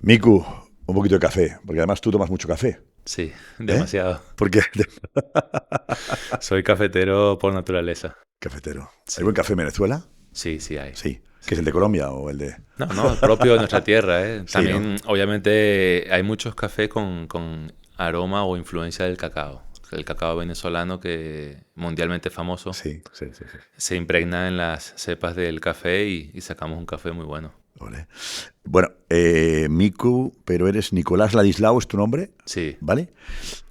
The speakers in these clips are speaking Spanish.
Miku, un poquito de café, porque además tú tomas mucho café. Sí, ¿Eh? demasiado. Porque Soy cafetero por naturaleza. cafetero. ¿Hay buen Sí, café en Venezuela? sí, sí hay. Sí. ¿Qué es el Sí. de Colombia o el de...? No, no, propio de nuestra tierra, ¿eh? Sí, ¿no? También, obviamente, hay muchos cafés con aroma o influencia del cacao. El cacao venezolano, que mundialmente famoso, Sí, sí, sí, sí. se impregna en las cepas del café y sacamos un café muy bueno. Vale. Bueno, Miku, pero eres Nicolás Ladislao, ¿es tu nombre? Sí, ¿Vale?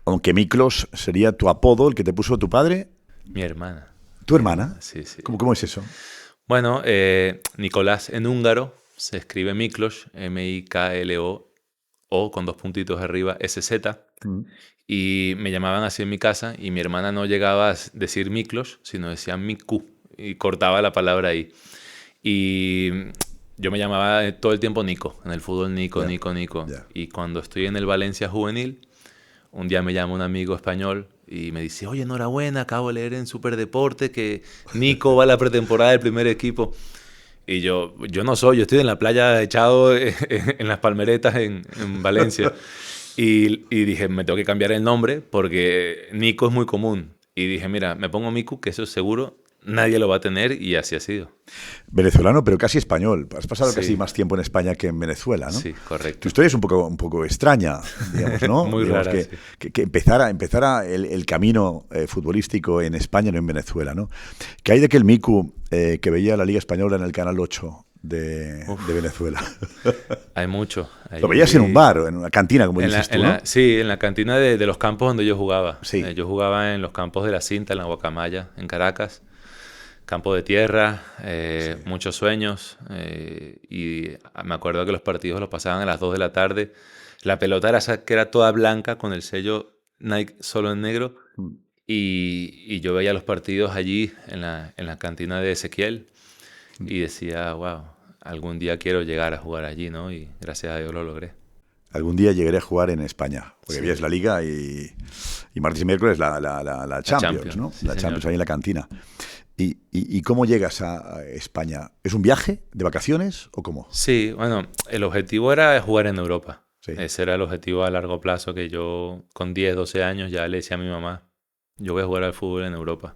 Aunque Miklos sería tu apodo, el que te puso tu padre, mi hermana. tu Mi hermana, hermana. sí, sí. ¿Cómo es eso? Bueno, Nicolás en húngaro se escribe Miklos, Miklo, con dos puntitos arriba, SZ. Mm. Y me llamaban así en mi casa y mi hermana no llegaba a decir Miklos, sino decía Miku y cortaba la palabra ahí. Y yo me llamaba todo el tiempo Nico, en el fútbol Nico, Ya, Nico, Nico. ya. Y cuando estoy en el Valencia juvenil, un día me llama un amigo español y me dice, oye, enhorabuena, acabo de leer en Superdeporte que Nico va a la pretemporada del primer equipo. Y yo no soy, yo estoy en la playa echado en las palmeretas en Valencia. Y dije, me tengo que cambiar el nombre porque Nico es muy común. Y dije, mira, me pongo Miku, que eso seguro nadie lo va a tener, y así ha sido. Venezolano, pero casi español. Has pasado casi Sí, más tiempo en España que en Venezuela, ¿no? sí, Tu correcto. historia es un poco extraña, digamos, ¿no? Muy Digamos rara, que, sí. que empezara el camino futbolístico en España, no en Venezuela, ¿no? ¿Qué hay de aquel Miku que veía la Liga Española en el Canal 8 de Uf, Venezuela? hay mucho. Lo veías en un Allí, bar, o en una cantina, como dices tú, ¿no? sí, en la cantina de los campos donde yo jugaba. Sí, Yo jugaba en los campos de la Cinta, en la Guacamaya, en Caracas. Campo de tierra, sí. muchos sueños. Y me acuerdo que los partidos los pasaban a las 2 de la tarde. La pelota era esa que era toda blanca con el sello Nike solo en negro. Mm. Y yo veía los partidos allí en la cantina de Ezequiel y decía, wow, algún día quiero llegar a jugar allí, ¿no? Y gracias a Dios lo logré. Algún día llegaré a jugar en España, porque Sí, veías la Liga y martes y miércoles la la Champions, Champions, ¿no? sí La señor. Champions ahí en la cantina. ¿Y cómo llegas a España? ¿Es un viaje de vacaciones o cómo? Sí, bueno, el objetivo era jugar en Europa. Sí. Ese era el objetivo a largo plazo, que yo con 10, 12 años ya le decía a mi mamá, yo voy a jugar al fútbol en Europa.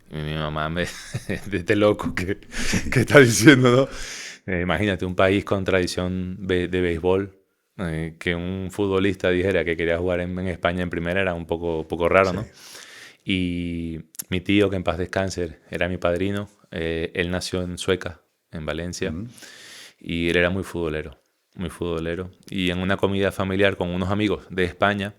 Y mi mamá me, de este loco que está diciendo, ¿no? Imagínate un país con tradición de béisbol, que un futbolista dijera que quería jugar en España en primera era un poco raro, Sí. ¿no? Y mi tío, que en paz descanse, era mi padrino. Él nació en Sueca, en Valencia, Mm. y él era muy futbolero, muy futbolero. Y en una comida familiar con unos amigos de España,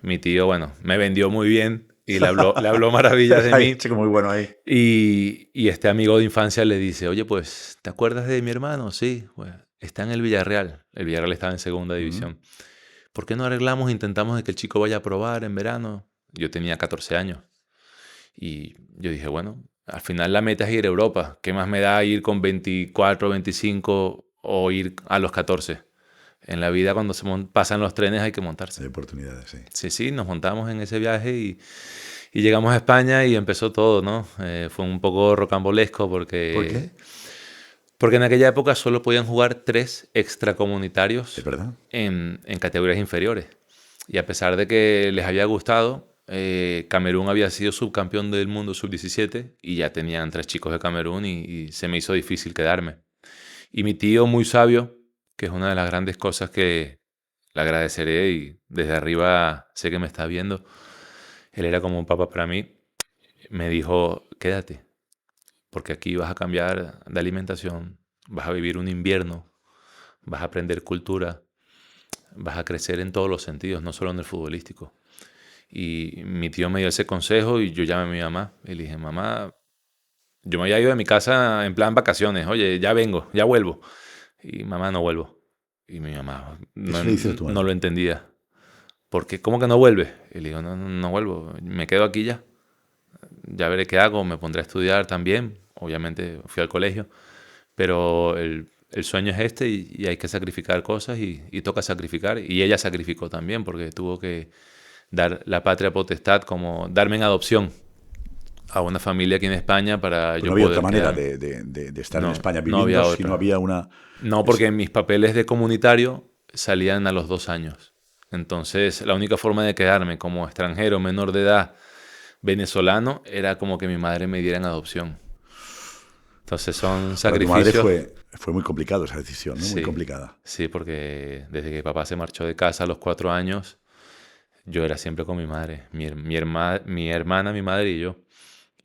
mi tío, bueno, me vendió muy bien y le habló maravillas de Ay, mí. chico muy bueno ahí. Y este amigo de infancia le dice, oye, pues, ¿te acuerdas de mi hermano? Sí, pues, está en el Villarreal. El Villarreal estaba en segunda Mm. división. ¿Por qué no arreglamos, intentamos de que el chico vaya a probar en verano? Yo tenía 14 años. Y yo dije, bueno, al final la meta es ir a Europa. ¿Qué más me da ir con 24, 25 o ir a los 14? En la vida cuando pasan los trenes hay que montarse. Hay oportunidades, sí. Sí, sí, nos montamos en ese viaje y llegamos a España y empezó todo, ¿no? Fue un poco rocambolesco ¿Por porque, qué? porque en aquella época solo podían jugar 3 Es extracomunitarios verdad. en categorías inferiores. Y a pesar de que les había gustado, Camerún había sido subcampeón del mundo sub-17 y ya tenían 3 chicos de Camerún y se me hizo difícil quedarme. Y mi tío, muy sabio, que es una de las grandes cosas que le agradeceré y desde arriba sé que me está viendo, él era como un papá para mí, me dijo, quédate, porque aquí vas a cambiar de alimentación, vas a vivir un invierno, vas a aprender cultura, vas a crecer en todos los sentidos, no solo en el futbolístico. Y mi tío me dio ese consejo y yo llamé a mi mamá y le dije, mamá, yo me había ido de mi casa en plan vacaciones, oye, ya vengo, ya vuelvo. Y mamá, no vuelvo. Y mi mamá Eso le dices a tu no madre. lo entendía. Porque, ¿cómo que no vuelve? Y le digo, no, no, no vuelvo, me quedo aquí ya. Ya veré qué hago, me pondré a estudiar también. Obviamente fui al colegio, pero el sueño es este y hay que sacrificar cosas y toca sacrificar. Y ella sacrificó también porque tuvo que dar la patria potestad, como darme en adopción a una familia aquí en España para Pues no yo había otra poder manera quedarme. de estar en No, España no viviendo había si no otra. había una... No, es- porque en mis papeles de comunitario salían a los 2 años. Entonces, la única forma de quedarme como extranjero menor de edad venezolano era como que mi madre me diera en adopción. Entonces son Para tu madre sacrificios. fue muy complicado esa decisión, ¿no? Muy Sí, complicada. sí, porque desde que papá se marchó de casa a los 4 años, yo era siempre con mi madre, mi hermana, mi madre y yo.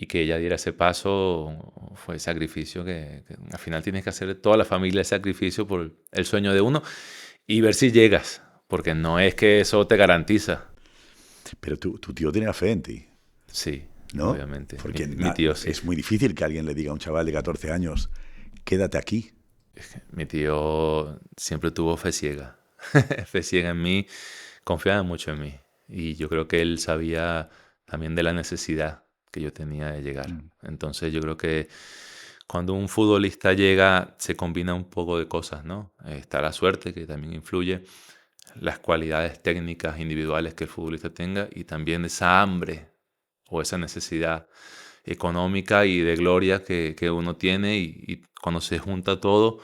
Y que ella diera ese paso fue sacrificio que al final tienes que hacer toda la familia el sacrificio por el sueño de uno y ver si llegas, porque no es que eso te garantiza. Pero tu tío tenía fe en ti, Sí, ¿no? obviamente. Porque Mi tío sí. es muy difícil que alguien le diga a un chaval de 14 años, quédate aquí. Mi tío siempre tuvo fe ciega. Fe ciega en mí, confiaba mucho en mí. Y yo creo que él sabía también de la necesidad que yo tenía de llegar. Mm. Entonces yo creo que cuando un futbolista llega, se combina un poco de cosas, ¿no? Está la suerte, que también influye, las cualidades técnicas individuales que el futbolista tenga y también esa hambre o esa necesidad económica y de gloria que uno tiene y cuando se junta todo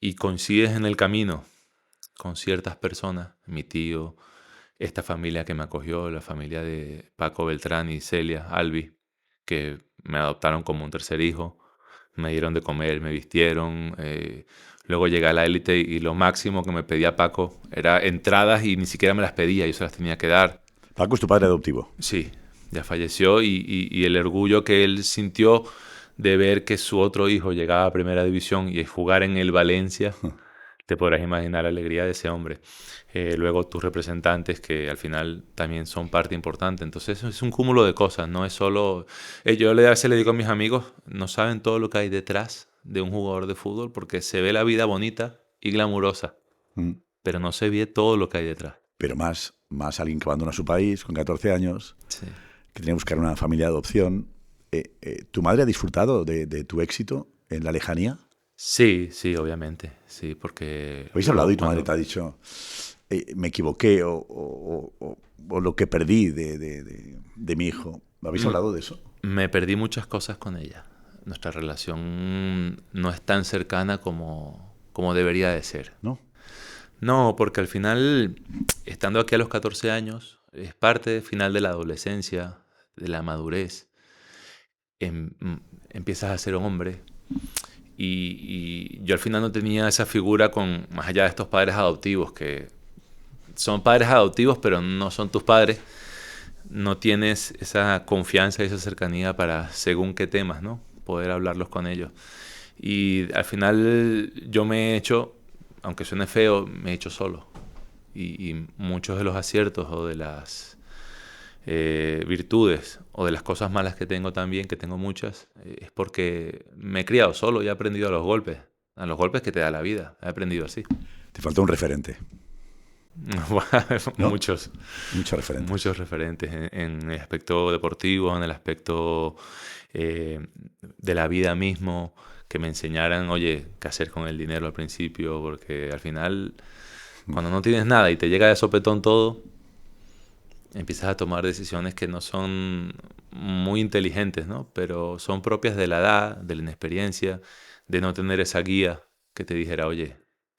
y coincides en el camino con ciertas personas, mi tío, esta familia que me acogió, la familia de Paco Beltrán y Celia Albi, que me adoptaron como un tercer hijo, me dieron de comer, me vistieron. Luego llegué a la élite y lo máximo que me pedía Paco era entradas y ni siquiera me las pedía, yo se las tenía que dar. Paco es tu padre adoptivo. Sí, ya falleció y el orgullo que él sintió de ver que su otro hijo llegaba a primera división y jugar en el Valencia, te podrás imaginar la alegría de ese hombre. Luego tus representantes que al final también son parte importante. Entonces es un cúmulo de cosas, no es solo... yo a veces le digo a mis amigos, no saben todo lo que hay detrás de un jugador de fútbol porque se ve la vida bonita y glamurosa, Mm. pero no se ve todo lo que hay detrás. Pero más alguien que abandona su país con 14 años, Sí. que tiene que buscar una familia de adopción. ¿Tu madre ha disfrutado de tu éxito en la lejanía? Sí, sí, obviamente, sí, porque ¿Habéis hablado y tu madre te ha dicho, me equivoqué o lo que perdí de mi hijo? ¿Habéis hablado de eso? Me perdí muchas cosas con ella. Nuestra relación no es tan cercana como debería de ser. ¿No? No, porque al final, estando aquí a los 14 años, es parte final de la adolescencia, de la madurez. Em- m- Empiezas a ser un hombre. Y yo al final no tenía esa figura más allá de estos padres adoptivos, que son padres adoptivos, pero no son tus padres. No tienes esa confianza y esa cercanía para según qué temas, ¿no? Poder hablarlos con ellos. Y al final yo me he hecho, aunque suene feo, me he hecho solo. Y muchos de los aciertos o de las virtudes o de las cosas malas que tengo también, que tengo muchas, es porque me he criado solo y he aprendido a los golpes que te da la vida. He aprendido así. Te falta un referente, ¿no? Muchos. Muchos referentes. Muchos referentes en el aspecto deportivo, en el aspecto de la vida mismo, que me enseñaran, oye, qué hacer con el dinero al principio, porque al final, cuando no tienes nada y te llega de sopetón todo, empiezas a tomar decisiones que no son muy inteligentes, ¿no? Pero son propias de la edad, de la inexperiencia, de no tener esa guía que te dijera, oye,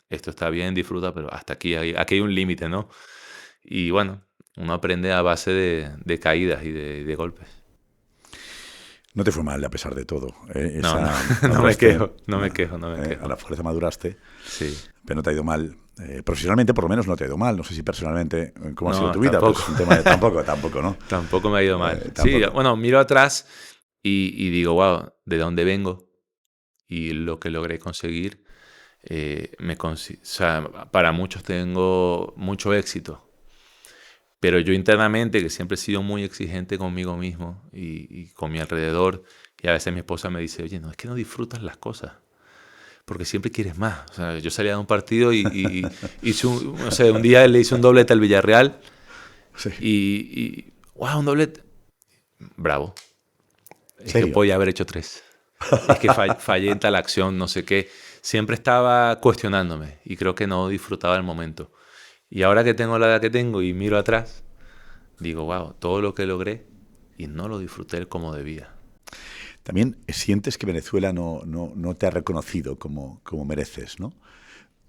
esto está bien, disfruta, pero hasta aquí hay un límite, ¿no? Y bueno, uno aprende a base de caídas y de golpes. No te fue mal a pesar de todo. No, no, no me Maduraste, quejo, no me quejo. a la fuerza maduraste, Sí. pero no te ha ido mal. Profesionalmente, por lo menos, no te ha ido mal. No sé si personalmente, cómo ha sido No, tu vida, pero tampoco. es un tema de tampoco, ¿no? Tampoco me ha ido mal. Sí, Tampoco. bueno, miro atrás y digo, wow, ¿de dónde vengo? Y lo que logré conseguir, o sea, para muchos tengo mucho éxito. Pero yo internamente, que siempre he sido muy exigente conmigo mismo y con mi alrededor, y a veces mi esposa me dice, oye, no, es que no disfrutas las cosas, porque siempre quieres más. O sea, yo salía de un partido y hice o sea, un día le hice un doblete al Villarreal Sí. wow, un doblete. Bravo. Es que ¿Serio? podía haber hecho 3. Es que fallé en tal acción, no sé qué. Siempre estaba cuestionándome y creo que no disfrutaba el momento. Y ahora que tengo la edad que tengo y miro atrás, digo, wow, todo lo que logré y no lo disfruté como debía. También sientes que Venezuela no te ha reconocido como mereces, ¿no?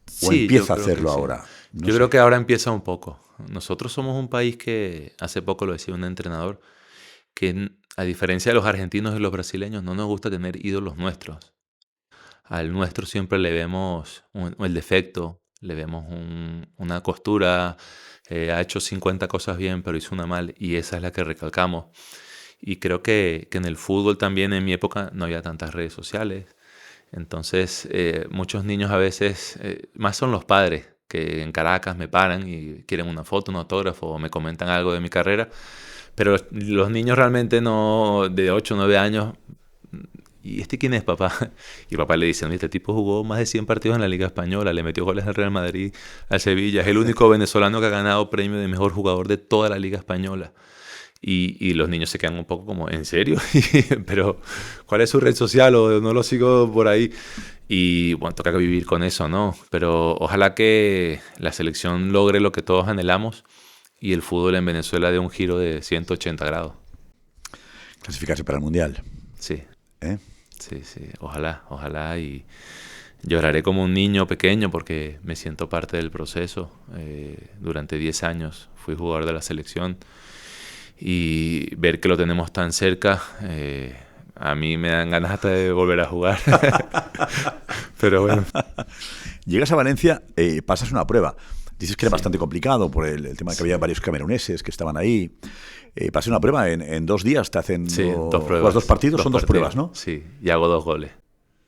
¿O Sí, yo empieza a creo que hacerlo sí. ahora? No Yo sé. creo que ahora empieza un poco. Nosotros somos un país que, hace poco lo decía un entrenador, que a diferencia de los argentinos y los brasileños, no nos gusta tener ídolos nuestros. Al nuestro siempre le vemos el defecto, le vemos una costura, ha hecho 50 cosas bien, pero hizo una mal, y esa es la que recalcamos. Y creo que en el fútbol también, en mi época, no había tantas redes sociales. Entonces, muchos niños a veces, más son los padres, que en Caracas me paran y quieren una foto, un autógrafo, o me comentan algo de mi carrera, pero los niños realmente no, de 8 o 9 años, ¿y este quién es, papá? Y papá le dice, "No, este tipo jugó más de 100 partidos en la Liga Española, le metió goles al Real Madrid, al Sevilla, es el único venezolano que ha ganado premio de mejor jugador de toda la Liga Española". Y los niños se quedan un poco como, ¿en serio? Pero, ¿cuál es su red social? O no lo sigo por ahí. Y bueno, toca vivir con eso, ¿no? Pero ojalá que la selección logre lo que todos anhelamos y el fútbol en Venezuela dé un giro de 180 grados. Clasificarse para el Mundial. Sí, ¿Eh? sí, sí. Ojalá, ojalá. Y lloraré como un niño pequeño porque me siento parte del proceso. Durante 10 años fui jugador de la selección. Y ver que lo tenemos tan cerca, a mí me dan ganas hasta de volver a jugar. Pero bueno. Llegas a Valencia, pasas una prueba. Dices que era Sí. bastante complicado por el tema de que había varios cameruneses que estaban ahí. Pasas una prueba en 2 días, te hacen Sí, dos los pruebas. 2 partidos, son 2 pruebas, ¿no? Sí, y hago 2 goles.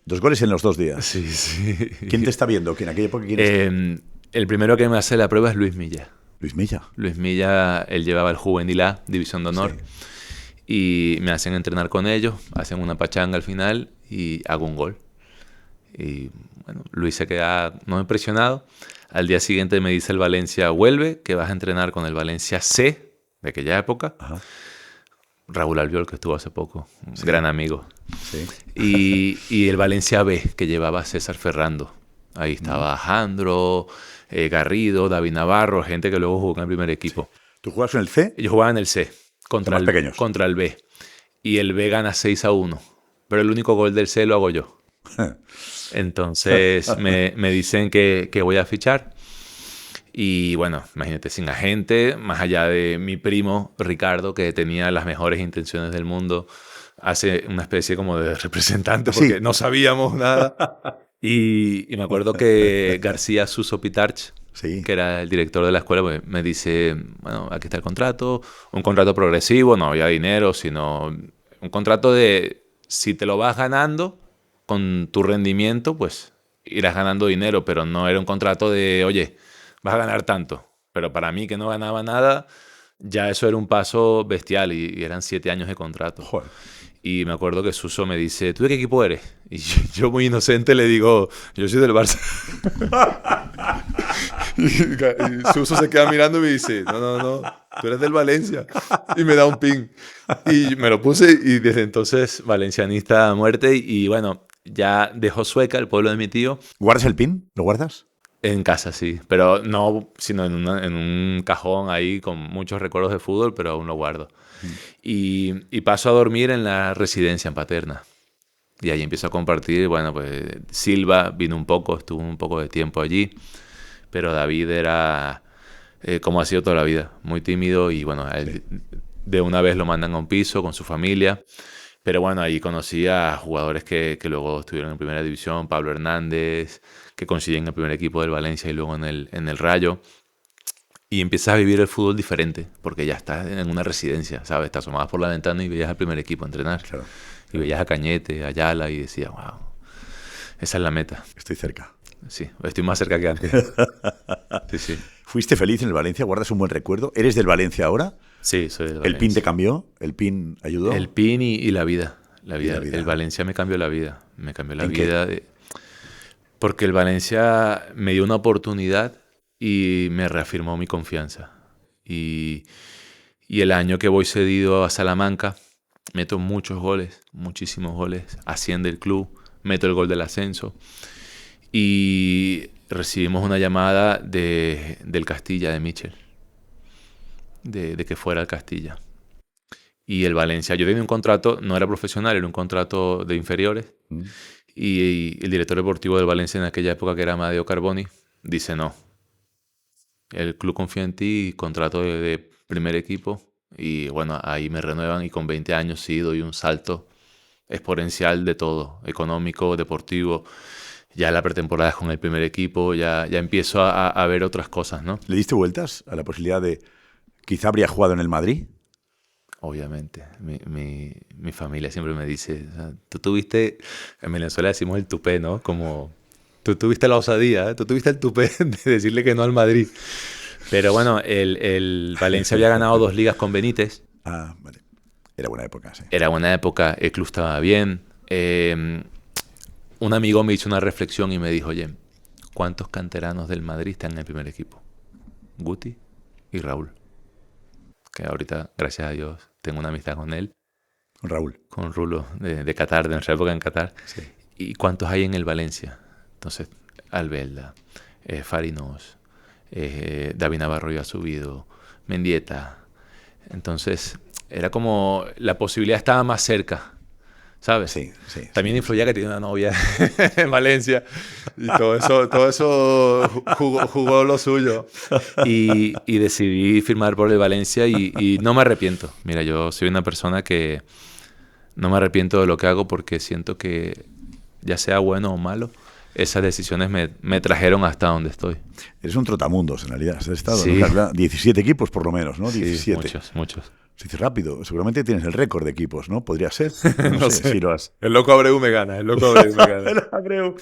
2 goles en los 2 días. Sí, sí. ¿Quién te está viendo? ¿En aquella época quién es? El primero que me hace la prueba es Luis Milla. Luis Milla. Luis Milla, él llevaba el Juvenil A, División de Honor. Sí. Y me hacen entrenar con ellos, hacen una pachanga al final y hago un gol. Y bueno, Luis se queda no impresionado. Al día siguiente me dice el Valencia, vuelve, que vas a entrenar con el Valencia C de aquella época. Ajá. Raúl Albiol, que estuvo hace poco, un gran amigo. Sí. Y el Valencia B, que llevaba a César Ferrando. Ahí estaba Jandro, Garrido, David Navarro, gente que luego jugó en el primer equipo. ¿Tú juegas en el C? Ellos jugaban en el C, contra Los más pequeños. contra el B. Y el B gana 6-1. Pero el único gol del C lo hago yo. Entonces me dicen que voy a fichar. Y bueno, imagínate, sin agente, más allá de mi primo Ricardo, que tenía las mejores intenciones del mundo, hace una especie como de representante porque no sabíamos nada. Y me acuerdo que García Suso Pitarch, Sí. que era el director de la escuela, pues, me dice, bueno, aquí está el contrato, un contrato progresivo, no había dinero, sino un contrato de si te lo vas ganando con tu rendimiento, pues irás ganando dinero, pero no era un contrato de, oye, vas a ganar tanto. Pero para mí, que no ganaba nada, ya eso era un paso bestial y eran 7 años de contrato. Joder. Y me acuerdo que Suso me dice, ¿tú de qué equipo eres? Y yo muy inocente le digo, yo soy del Barça. Y Suso se queda mirando y me dice, no, tú eres del Valencia. Y me da un pin. Y me lo puse y desde entonces valencianista a muerte. Y bueno, ya dejó Sueca, el pueblo de mi tío. ¿Guardas el pin? ¿Lo guardas? En casa, sí. Pero no, sino en un cajón ahí con muchos recuerdos de fútbol, pero aún lo guardo. Y paso a dormir en la residencia en Paterna. Y ahí empiezo a compartir, bueno, pues Silva vino un poco, estuvo un poco de tiempo allí, pero David era, como ha sido toda la vida, muy tímido y bueno, él, de una vez lo mandan a un piso con su familia. Pero bueno, ahí conocí a jugadores que luego estuvieron en primera división, Pablo Hernández, que coincidían en el primer equipo del Valencia y luego en el Rayo. Y empiezas a vivir el fútbol diferente, porque ya estás en una residencia, ¿sabes? Te asomabas por la ventana y veías al primer equipo a entrenar. Claro. Y veías a Cañete, a Ayala y decías, wow, esa es la meta. Estoy cerca. Sí, estoy más cerca que antes. Sí, sí. ¿Fuiste feliz en el Valencia? ¿Guardas un buen recuerdo? ¿Eres del Valencia ahora? Sí, soy del ¿El Valencia. PIN te cambió? ¿El PIN ayudó? El PIN y la vida. La vida. Y la vida. El Valencia me cambió la vida. Me cambió la ¿En qué? vida. Porque el Valencia me dio una oportunidad y me reafirmó mi confianza. Y el año que voy cedido a Salamanca, meto muchos goles, muchísimos goles. Asciende el club, meto el gol del ascenso. Y recibimos una llamada del Castilla, de Michel, de que fuera al Castilla. Y el Valencia, yo tenía un contrato, no era profesional, era un contrato de inferiores. Y el director deportivo del Valencia en aquella época, que era Amadeo Carboni, dice no. El club confía en ti y contrato de primer equipo. Y bueno, ahí me renuevan y con 20 años sí doy un salto exponencial de todo, económico, deportivo. Ya la pretemporada es con el primer equipo, ya empiezo a ver otras cosas, ¿no? ¿Le diste vueltas a la posibilidad de quizá habría jugado en el Madrid? Obviamente, mi familia siempre me dice, o sea, tú tuviste, en Venezuela decimos el tupé, ¿no? Como tú tuviste la osadía, ¿eh? Tú tuviste el tupé de decirle que no al Madrid. Pero bueno, el Valencia había ganado 2 ligas con Benítez. Ah, vale. Era buena época, sí. Era buena época, el club estaba bien. Un amigo me hizo una reflexión y me dijo, oye, ¿cuántos canteranos del Madrid están en el primer equipo? Guti y Raúl. Que ahorita, gracias a Dios, tengo una amistad con él. Con Raúl. Con Rulo, de Qatar, de nuestra época en Qatar. Sí. ¿Y cuántos hay en el Valencia? Entonces, Albelda, Fariñós, David Navarro ya ha subido, Mendieta. Entonces, era como la posibilidad estaba más cerca, ¿sabes? Sí, sí. También influía que tenía una novia en Valencia y todo eso jugó lo suyo. Y decidí firmar por el Valencia y no me arrepiento. Mira, yo soy una persona que no me arrepiento de lo que hago porque siento que, ya sea bueno o malo, esas decisiones me trajeron hasta donde estoy. Eres un trotamundos, en realidad. Has estado, Sí. ¿no? 17 equipos, por lo menos, ¿no? Sí, 17. muchos. Se dice rápido. Seguramente tienes el récord de equipos, ¿no? Podría ser. No sé. si lo has. El loco Abreu me gana, Abreu.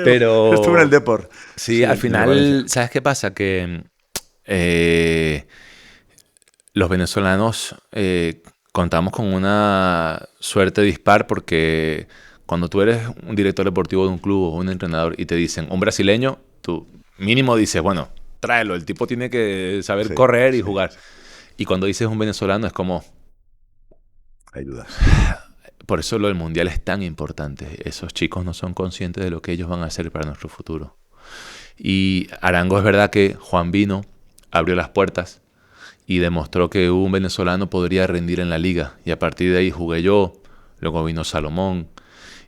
Pero Estuvo en el Depor. Sí, al en el final, Valencia. ¿sabes qué pasa? Que los venezolanos contamos con una suerte dispar porque cuando tú eres un director deportivo de un club o un entrenador y te dicen un brasileño, tú mínimo dices, bueno, tráelo, el tipo tiene que saber Sí, correr y sí, jugar. sí. Y cuando dices un venezolano es como, Hay dudas. por eso lo del mundial es tan importante. Esos chicos no son conscientes de lo que ellos van a hacer para nuestro futuro. Y Arango es verdad que Juan vino, abrió las puertas y demostró que un venezolano podría rendir en la liga. Y a partir de ahí jugué yo, luego vino Salomón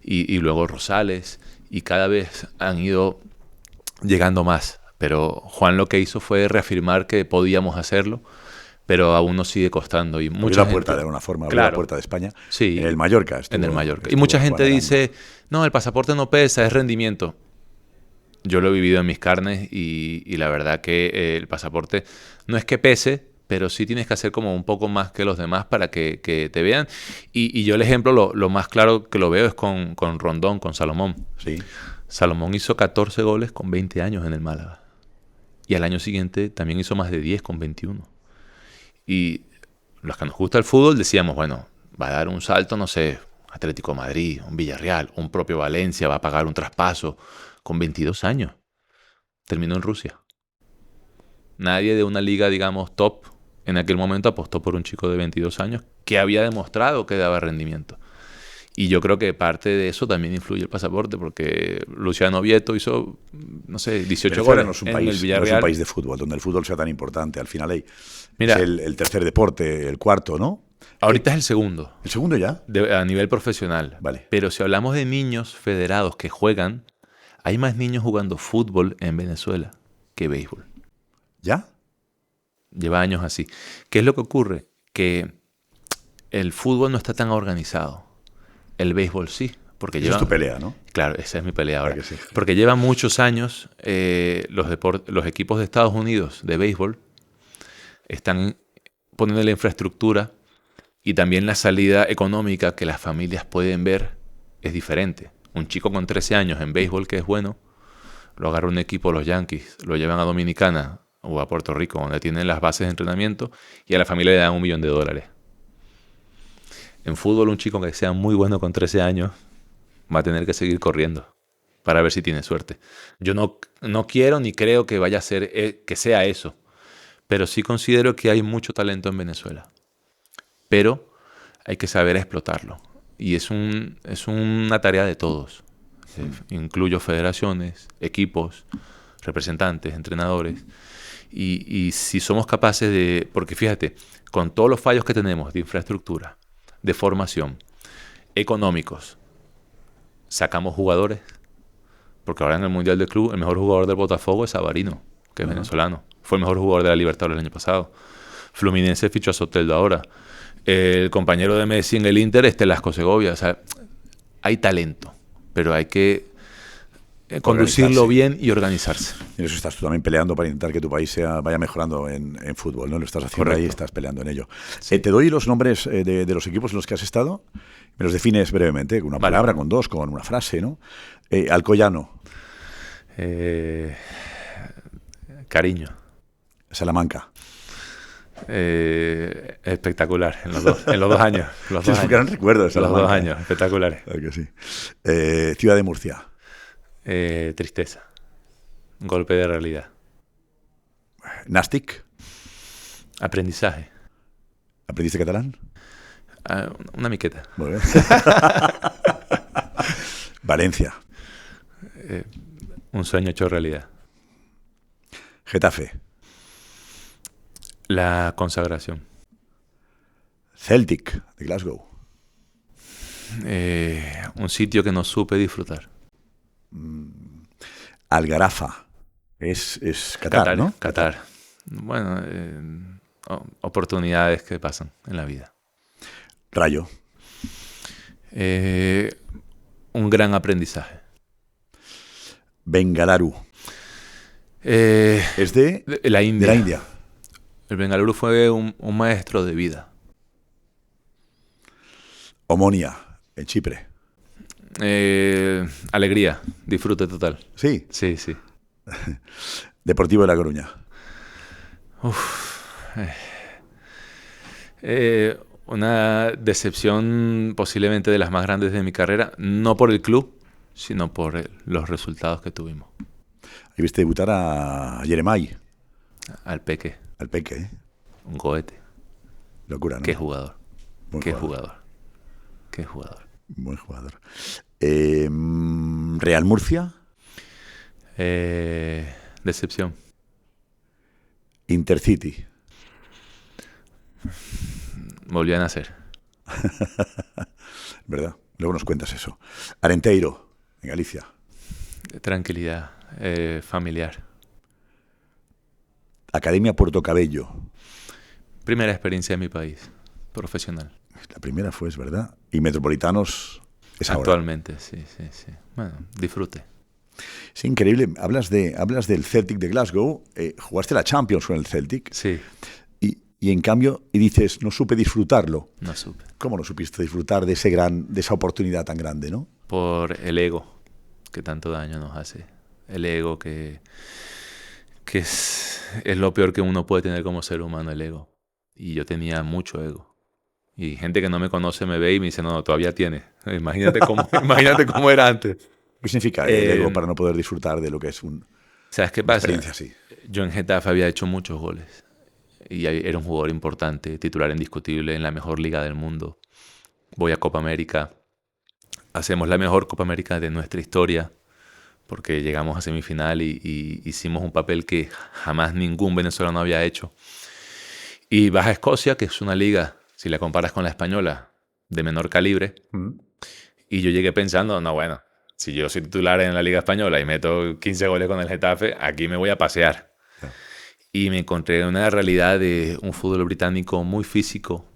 y luego Rosales. Y cada vez han ido llegando más. Pero Juan lo que hizo fue reafirmar que podíamos hacerlo, pero aún nos sigue costando. Y Abrió mucha la puerta gente, de alguna forma, abrió claro, la puerta de España. sí, En el Mallorca en el Mallorca. Y estuvo mucha Juan gente Arango. dice, no, el pasaporte no pesa, es rendimiento. Yo lo he vivido en mis carnes y la verdad que el pasaporte no es que pese, pero sí tienes que hacer como un poco más que los demás para que te vean. Y yo el ejemplo, lo más claro que lo veo es con Rondón, con Salomón. Sí. Salomón hizo 14 goles con 20 años en el Málaga. Y al año siguiente también hizo más de 10 con 21. Y los que nos gusta el fútbol decíamos, bueno, va a dar un salto, no sé, Atlético de Madrid, un Villarreal, un propio Valencia, va a pagar un traspaso con 22 años. Terminó en Rusia. Nadie de una liga, digamos, top en aquel momento apostó por un chico de 22 años que había demostrado que daba rendimiento. Y yo creo que parte de eso también influye el pasaporte, porque Luciano Vieto hizo, no sé, 18 Venezuela goles no es un en país, el no es Villarreal. un país de fútbol, donde el fútbol sea tan importante. Al final Mira, es el tercer deporte, el cuarto, ¿no? ahorita es el segundo, ¿El segundo ya? a nivel profesional. Vale. Pero si hablamos de niños federados que juegan, hay más niños jugando fútbol en Venezuela que béisbol. ¿Ya? Lleva años así. ¿Qué es lo que ocurre? Que el fútbol no está tan organizado. El béisbol sí. Porque Esa es tu pelea, ¿no? Claro, esa es mi pelea ahora. Que sí. Porque llevan muchos años los equipos de Estados Unidos de béisbol están poniendo la infraestructura y también la salida económica que las familias pueden ver es diferente. Un chico con 13 años en béisbol que es bueno, lo agarra un equipo, los Yankees, lo llevan a Dominicana o a Puerto Rico, donde tienen las bases de entrenamiento, y a la familia le dan $1 millón. En fútbol, un chico que sea muy bueno con 13 años va a tener que seguir corriendo para ver si tiene suerte. Yo no quiero ni creo que vaya a ser que sea eso, pero sí considero que hay mucho talento en Venezuela. Pero hay que saber explotarlo. Y es una tarea de todos. Incluyo federaciones, equipos, representantes, entrenadores. Y si somos capaces de... Porque fíjate, con todos los fallos que tenemos de infraestructura, de formación, económicos, sacamos jugadores, Porque ahora en el Mundial de Club, el mejor jugador del Botafogo es Savarino, que es venezolano. Fue el mejor jugador de la Libertadores el año pasado. Fluminense fichó a Soteldo ahora. El compañero de Messi en el Inter es Telasco Segovia. O sea, hay talento, pero hay que conducirlo bien y organizarse. Y eso estás tú también peleando para intentar que tu país vaya mejorando en fútbol, ¿no? Lo estás haciendo. Correcto. Ahí, estás peleando en ello. Sí. Te doy los nombres de los equipos en los que has estado. Me los defines brevemente, con una palabra, con dos, con una frase, ¿no? Alcoyano. Cariño. Salamanca. Espectacular, en los dos años. Es un gran recuerdo de Salamanca. Los 2 años, espectaculares. Claro que sí. Ciudad de Murcia. Tristeza. Golpe de realidad. Nàstic. Aprendizaje. ¿Aprendiste catalán? Una miqueta. Muy bien. Valencia. Un sueño hecho realidad. Getafe. La consagración. Celtic, de Glasgow. Un sitio que no supe disfrutar. Algarafa. Es Qatar, ¿no? Qatar. Bueno, oportunidades que pasan en la vida. Rayo. Un gran aprendizaje. Bengaluru. Es de la India. De la India. El Bengaluru fue un maestro de vida. Omonia, en Chipre. Alegría, disfrute total. ¿Sí? Sí, sí. Deportivo de La Coruña. Una decepción posiblemente de las más grandes de mi carrera, no por el club, sino por los resultados que tuvimos. Ahí viste debutar a Jeremai. Al Peque. Al Peque, ¿eh? Un cohete. Locura, ¿no? Qué jugador. Qué jugador. Buen jugador. Real Murcia. Decepción. Intercity. Volvió a nacer. ¿Verdad? Luego nos cuentas eso. Arenteiro, en Galicia. Tranquilidad. Familiar. Academia Puerto Cabello. Primera experiencia en mi país, profesional. La primera fue, es verdad. Y Metropolitanos es ahora. Actualmente, sí. Bueno, disfrute. Es increíble. Hablas del Celtic de Glasgow. Jugaste la Champions con el Celtic. Sí. Y en cambio, dices, no supe disfrutarlo. No supe. ¿Cómo no supiste disfrutar de esa oportunidad tan grande, no? Por el ego que tanto daño nos hace. El ego que es lo peor que uno puede tener como ser humano, el ego. Y yo tenía mucho ego. Y gente que no me conoce me ve y me dice, no, todavía tienes. Imagínate cómo era antes. ¿Qué significa el ego para no poder disfrutar de lo que es ¿sabes qué pasa? Experiencia así? Yo en Getafe había hecho muchos goles. Y era un jugador importante, titular indiscutible en la mejor liga del mundo. Voy a Copa América. Hacemos la mejor Copa América de nuestra historia. Porque llegamos a semifinal y hicimos un papel que jamás ningún venezolano había hecho. Y vas a Escocia, que es una liga, si la comparas con la española, de menor calibre. Y yo llegué pensando, no, bueno, si yo soy titular en la liga española y meto 15 goles con el Getafe, aquí me voy a pasear. Y me encontré en una realidad de un fútbol británico muy físico,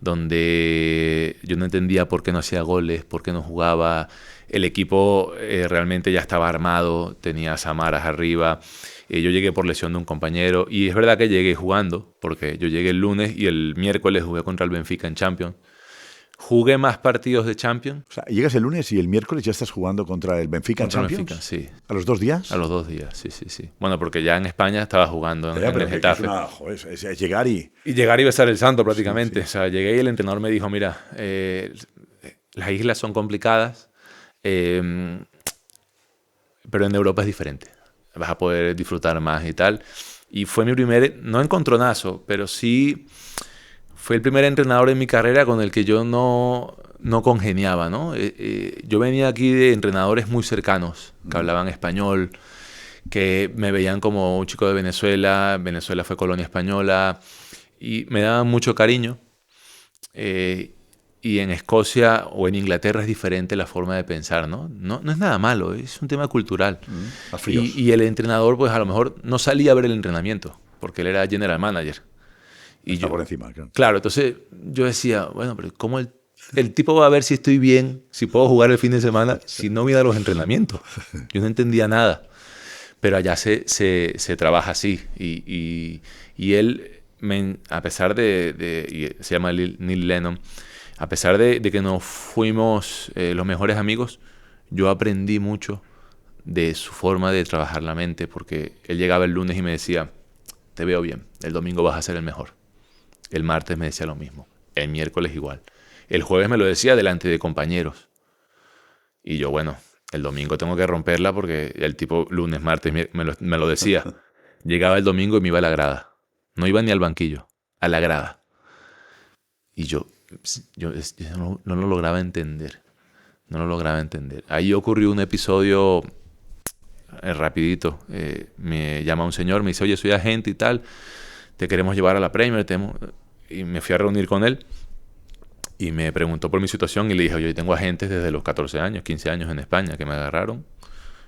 donde yo no entendía por qué no hacía goles, por qué no jugaba. El equipo realmente ya estaba armado, tenía Samaras arriba. Yo llegué por lesión de un compañero y es verdad que llegué jugando, porque yo llegué el lunes y el miércoles jugué contra el Benfica en Champions. Jugué más partidos de Champions. O sea, llegas el lunes y el miércoles ya estás jugando contra el Benfica en Champions. Benfica, sí. ¿A los 2 días? A los 2 días, sí. Bueno, porque ya en España estaba jugando en el Getafe. Es llegar y... Y llegar y besar el santo prácticamente. Sí. O sea, llegué y el entrenador me dijo, mira, las islas son complicadas, pero en Europa es diferente. Vas a poder disfrutar más y tal. Y fue mi primer, no encontronazo, pero sí fue el primer entrenador en mi carrera con el que yo no congeniaba, ¿no? Yo venía aquí de entrenadores muy cercanos, que hablaban español, que me veían como un chico de Venezuela. Venezuela fue colonia española y me daban mucho cariño. Y en Escocia o en Inglaterra es diferente la forma de pensar, ¿no? No es nada malo, es un tema cultural. Más fríos. Y el entrenador, pues a lo mejor no salía a ver el entrenamiento, porque él era general manager. Y Está yo, por encima, claro. claro, entonces yo decía, bueno, pero ¿cómo el tipo va a ver si estoy bien, si puedo jugar el fin de semana, si no voy a los entrenamientos? Yo no entendía nada. Pero allá se trabaja así. Y él, a pesar se llama Neil Lennon, a pesar de que no fuimos los mejores amigos, yo aprendí mucho de su forma de trabajar la mente, porque él llegaba el lunes y me decía, te veo bien, el domingo vas a ser el mejor. El martes me decía lo mismo, el miércoles igual. El jueves me lo decía delante de compañeros. Y yo, bueno, el domingo tengo que romperla porque el tipo lunes, martes me lo decía. Llegaba el domingo y me iba a la grada. No iba ni al banquillo, a la grada. Y yo no lo lograba entender. No lo lograba entender. Ahí ocurrió un episodio rapidito. Me llama un señor, me dice, oye, soy agente y tal. Te queremos llevar a la Premier. Y me fui a reunir con él. Y me preguntó por mi situación y le dije, oye, yo tengo agentes desde los 14 años, 15 años en España que me agarraron.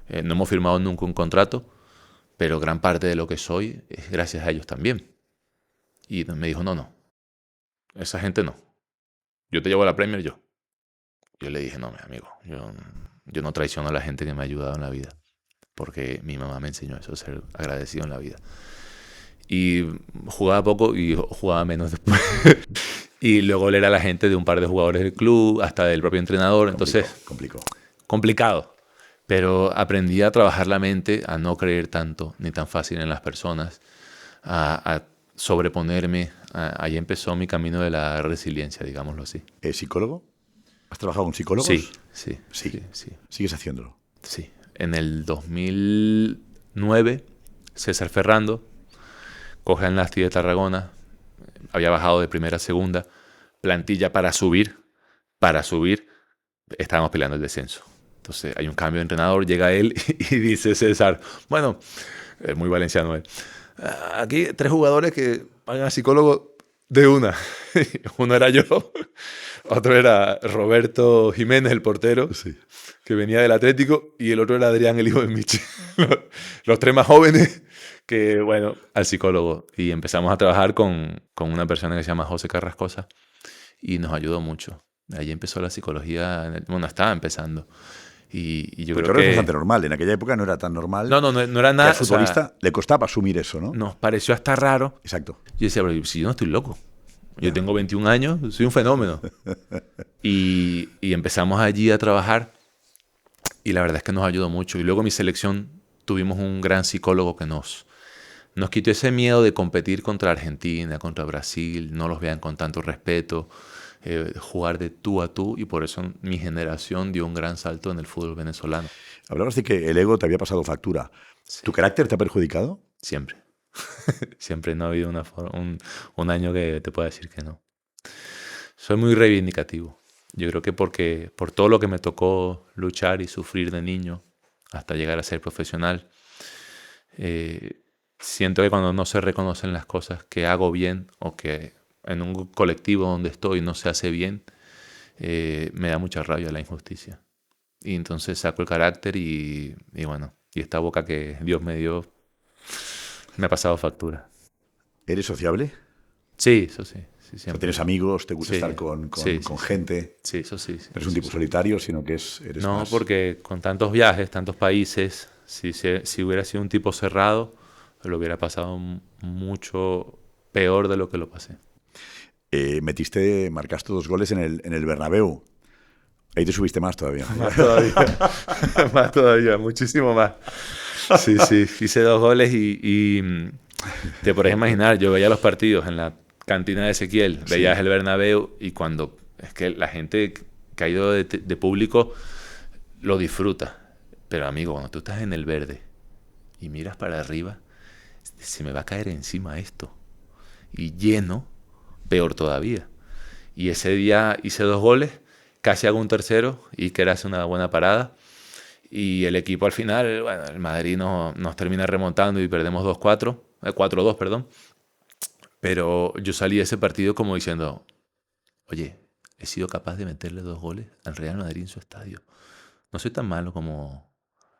No hemos firmado nunca un contrato, pero gran parte de lo que soy es gracias a ellos también. Y me dijo, no, esa gente no. Yo te llevo a la Premier, yo. Yo le dije, no, mi amigo, yo no traiciono a la gente que me ha ayudado en la vida, porque mi mamá me enseñó eso, ser agradecido en la vida. Y jugaba poco y jugaba menos después. Y luego él era la gente de un par de jugadores del club, hasta del propio entrenador. Entonces, complicado. Pero aprendí a trabajar la mente, a no creer tanto ni tan fácil en las personas, a sobreponerme. Ahí empezó mi camino de la resiliencia, digámoslo así. ¿Es psicólogo? ¿Has trabajado con psicólogos? Sí. ¿Sigues haciéndolo? Sí. En el 2009, César Ferrando coge en la Astilla de Tarragona. Había bajado de primera a segunda. Plantilla para subir. Estábamos peleando el descenso. Entonces hay un cambio de entrenador, llega él y dice César, bueno, es muy valenciano él, aquí 3 jugadores que van a psicólogo de una. Uno era yo, otro era Roberto Jiménez, el portero, sí, que venía del Atlético, y el otro era Adrián, el hijo de Michi. Los 3 más jóvenes que, bueno, al psicólogo. Y empezamos a trabajar con una persona que se llama José Carrascosa y nos ayudó mucho. Ahí empezó la psicología, bueno, estaba empezando. Y yo creo que... es bastante normal. En aquella época no era tan normal. No era nada... Al futbolista le costaba asumir eso, ¿no? Nos pareció hasta raro. Exacto. Yo decía, pero si yo no estoy loco. Yo tengo 21 años, soy un fenómeno. Y empezamos allí a trabajar. Y la verdad es que nos ayudó mucho. Y luego en mi selección tuvimos un gran psicólogo que nos quitó ese miedo de competir contra Argentina, contra Brasil. No los vean con tanto respeto. Jugar de tú a tú, y por eso mi generación dio un gran salto en el fútbol venezolano. Hablabas de que el ego te había pasado factura. Sí. ¿Tu carácter te ha perjudicado? Siempre. Siempre. No ha habido un año que te pueda decir que no. Soy muy reivindicativo. Yo creo que porque por todo lo que me tocó luchar y sufrir de niño hasta llegar a ser profesional, siento que cuando no se reconocen las cosas que hago bien, o que en un colectivo donde estoy no se hace bien, me da mucha rabia la injusticia. Y entonces saco el carácter y bueno, y esta boca que Dios me dio me ha pasado factura. ¿Eres sociable? Sí, eso sí. O sea, ¿tienes amigos? ¿Te gusta estar con gente? Sí, eso sí. ¿No eres un tipo solitario, sino que eres no, más... porque con tantos viajes, tantos países, si hubiera sido un tipo cerrado, lo hubiera pasado mucho peor de lo que lo pasé. Marcaste 2 goles en el Bernabéu. Ahí te subiste más todavía. Más todavía, muchísimo más. Sí, hice 2 goles y te podés imaginar, yo veía los partidos en la cantina de Ezequiel, veías el Bernabéu, y cuando es que la gente que ha ido de público lo disfruta. Pero amigo, cuando tú estás en el verde y miras para arriba, se me va a caer encima esto. Y lleno, peor todavía. Y ese día hice 2 goles, casi hago un tercero, y que hace una buena parada. Y el equipo al final, bueno, el Madrid nos termina remontando y perdemos 4-2, perdón. Pero yo salí de ese partido como diciendo, oye, he sido capaz de meterle 2 goles al Real Madrid en su estadio. No soy tan malo como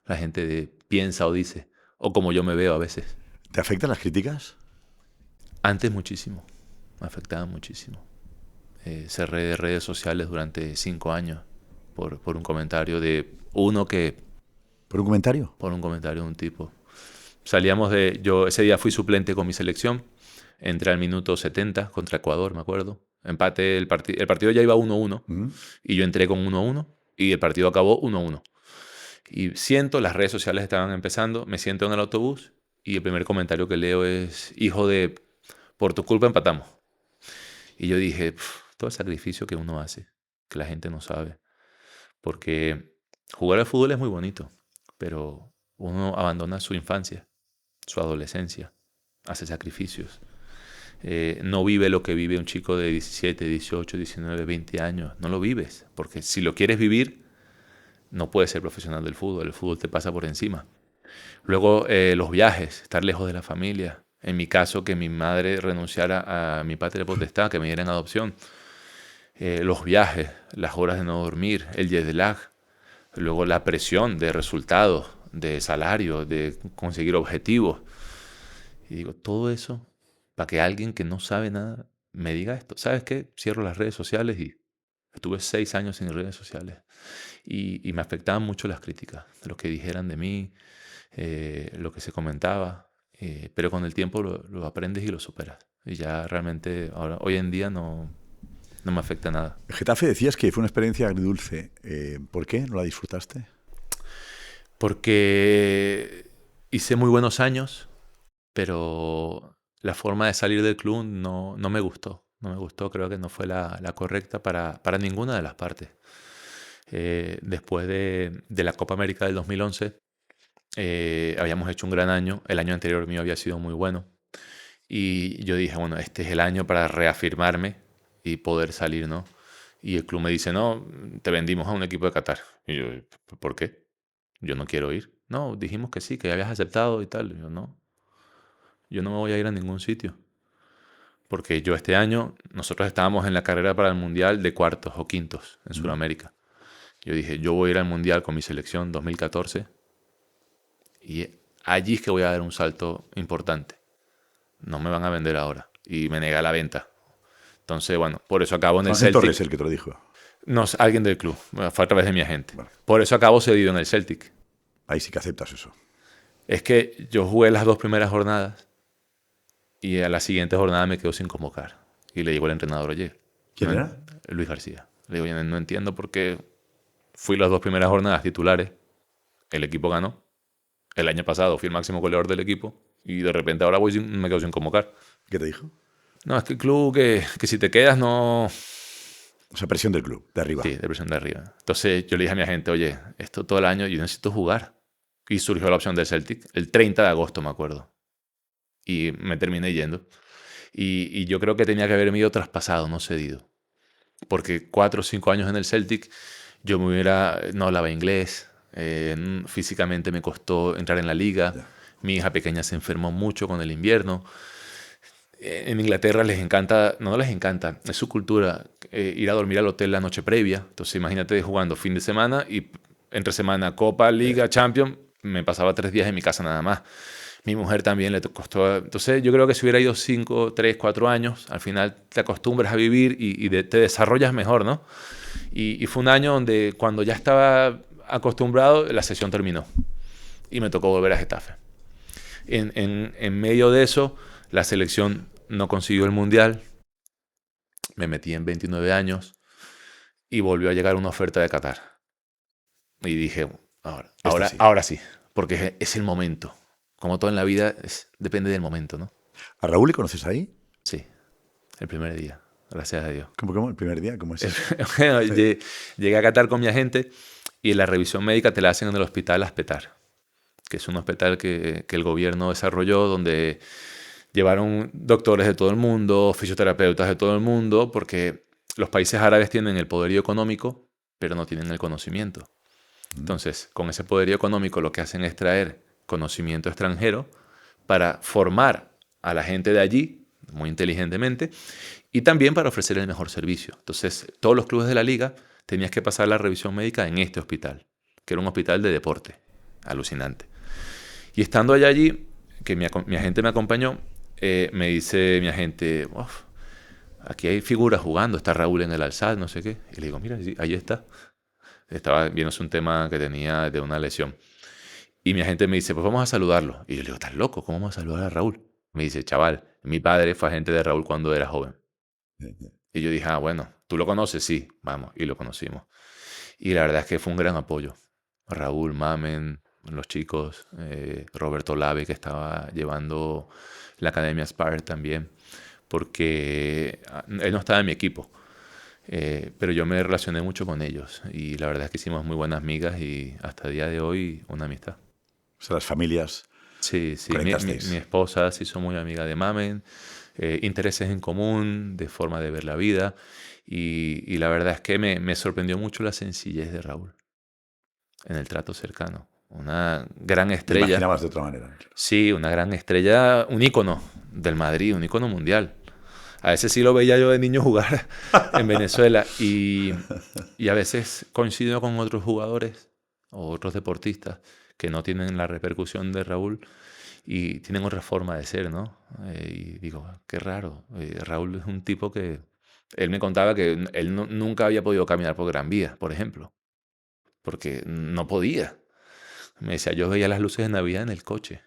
la gente piensa o dice, o como yo me veo a veces. ¿Te afectan las críticas? Antes muchísimo, me afectaban muchísimo. Cerré de redes sociales durante 5 años por un comentario de uno que... ¿Por un comentario? Por un comentario de un tipo. Yo ese día fui suplente con mi selección, entré al minuto 70 contra Ecuador, me acuerdo. Empate, el partido ya iba 1-1 y yo entré con 1-1 y el partido acabó 1-1. Y las redes sociales estaban empezando, me siento en el autobús y el primer comentario que leo es, hijo de, por tu culpa empatamos. Y yo dije, todo el sacrificio que uno hace, que la gente no sabe. Porque jugar al fútbol es muy bonito, pero uno abandona su infancia, su adolescencia, hace sacrificios. No vive lo que vive un chico de 17, 18, 19, 20 años. No lo vives, porque si lo quieres vivir, no puedes ser profesional del fútbol. El fútbol te pasa por encima. Luego, los viajes, estar lejos de la familia. En mi caso, que mi madre renunciara a mi patria potestad, que me diera en adopción. Los viajes, las horas de no dormir, el jet lag. Luego la presión de resultados, de salario, de conseguir objetivos. Y digo, todo eso para que alguien que no sabe nada me diga esto. ¿Sabes qué? Cierro las redes sociales y estuve 6 años sin redes sociales. Y me afectaban mucho las críticas, de lo que dijeran de mí, lo que se comentaba. Pero con el tiempo lo aprendes y lo superas. Y ya realmente hoy en día no me afecta nada. Getafe decías que fue una experiencia agridulce. ¿Por qué no la disfrutaste? Porque hice muy buenos años, pero la forma de salir del club no me gustó. No me gustó, creo que no fue la correcta para ninguna de las partes. Después de la Copa América del 2011, habíamos hecho un gran año. El año anterior mío había sido muy bueno. Y yo dije, bueno, este es el año para reafirmarme y poder salir, ¿no? Y el club me dice, no, te vendimos a un equipo de Qatar. Y yo, ¿por qué? Yo no quiero ir. No, dijimos que sí, que ya habías aceptado y tal. Y yo, no, yo no me voy a ir a ningún sitio. Porque yo este año, nosotros estábamos en la carrera para el Mundial de cuartos o quintos en Sudamérica. Yo dije, yo voy a ir al Mundial con mi selección 2014 y allí es que voy a dar un salto importante. No me van a vender ahora. Y me negué a la venta. Entonces, bueno, por eso acabo en el Celtic. Torres el que te lo dijo. No, alguien del club. Fue a través de mi agente. Vale. Por eso acabo cedido en el Celtic. Ahí sí que aceptas eso. Es que yo jugué las 2 primeras jornadas y a la siguiente jornada me quedo sin convocar. Y le digo al entrenador, oye. ¿Quién era? Luis García. Le digo, oye, no entiendo por qué fui las 2 primeras jornadas titulares. El equipo ganó. El año pasado fui el máximo goleador del equipo. Y de repente ahora me quedo sin convocar. ¿Qué te dijo? No, es que el club que si te quedas no... O sea, presión del club, de arriba. Sí, de presión de arriba. Entonces yo le dije a mi agente, oye, esto todo el año yo necesito jugar. Y surgió la opción del Celtic, el 30 de agosto me acuerdo. Y me terminé yendo. Y yo creo que tenía que haberme ido traspasado, no cedido. Porque 4 o 5 años en el Celtic yo no hablaba inglés. Físicamente me costó entrar en la liga. Yeah. Mi hija pequeña se enfermó mucho con el invierno. En Inglaterra les encanta, no les encanta, es su cultura ir a dormir al hotel la noche previa. Entonces imagínate jugando fin de semana y entre semana Copa, Liga, Champions, me pasaba 3 días en mi casa nada más. Mi mujer también le costó. Entonces yo creo que si hubiera ido 5, 3, 4 años, al final te acostumbras a vivir y te desarrollas mejor, ¿no? Y fue un año donde cuando ya estaba acostumbrado, la sesión terminó y me tocó volver a Getafe. En medio de eso, la selección no consiguió el Mundial, me metí en 29 años y volvió a llegar una oferta de Qatar. Y dije, ahora sí, porque es el momento. Como todo en la vida, depende del momento, ¿no? ¿A Raúl le conoces ahí? Sí, el primer día, gracias a Dios. ¿Cómo? ¿El primer día? ¿Cómo es eso? Bueno, llegué a Qatar con mi agente y la revisión médica te la hacen en el hospital Aspetar, que es un hospital que el gobierno desarrolló donde llevaron doctores de todo el mundo, fisioterapeutas de todo el mundo, porque los países árabes tienen el poderío económico, pero no tienen el conocimiento. Entonces, con ese poderío económico lo que hacen es traer conocimiento extranjero para formar a la gente de allí, muy inteligentemente, y también para ofrecer el mejor servicio. Entonces, todos los clubes de la liga tenías que pasar la revisión médica en este hospital, que era un hospital de deporte. Alucinante. Y estando allí, que mi agente me acompañó, me dice mi agente, "Uf, aquí hay figuras jugando, está Raúl en el alzad, no sé qué". Y le digo, mira, sí, ahí está. Estaba viéndose un tema que tenía de una lesión. Y mi agente me dice, pues vamos a saludarlo. Y yo le digo, ¿estás loco? ¿Cómo vamos a saludar a Raúl? Me dice, chaval, mi padre fue agente de Raúl cuando era joven. Y yo dije, bueno, ¿tú lo conoces? Sí, vamos. Y lo conocimos. Y la verdad es que fue un gran apoyo. Raúl, Mamen, los chicos, Roberto Lave, que estaba llevando la Academia Spire también, porque él no estaba en mi equipo. Pero yo me relacioné mucho con ellos y la verdad es que hicimos muy buenas migas y hasta el día de hoy una amistad. O sea, las familias Sí, sí. conectasteis. Mi esposa se hizo muy amiga de Mamen, intereses en común, de forma de ver la vida y la verdad es que me sorprendió mucho la sencillez de Raúl en el trato cercano. Una gran Te estrella. imaginabas de otra manera. Sí, una gran estrella, un ícono del Madrid, un ícono mundial. A veces sí lo veía yo de niño jugar en Venezuela y a veces coincido con otros jugadores o otros deportistas que no tienen la repercusión de Raúl y tienen otra forma de ser, ¿no? Y digo, qué raro. Raúl es un tipo que... Él me contaba que él nunca había podido caminar por Gran Vía, por ejemplo, porque no podía. Me decía, yo veía las luces de Navidad en el coche.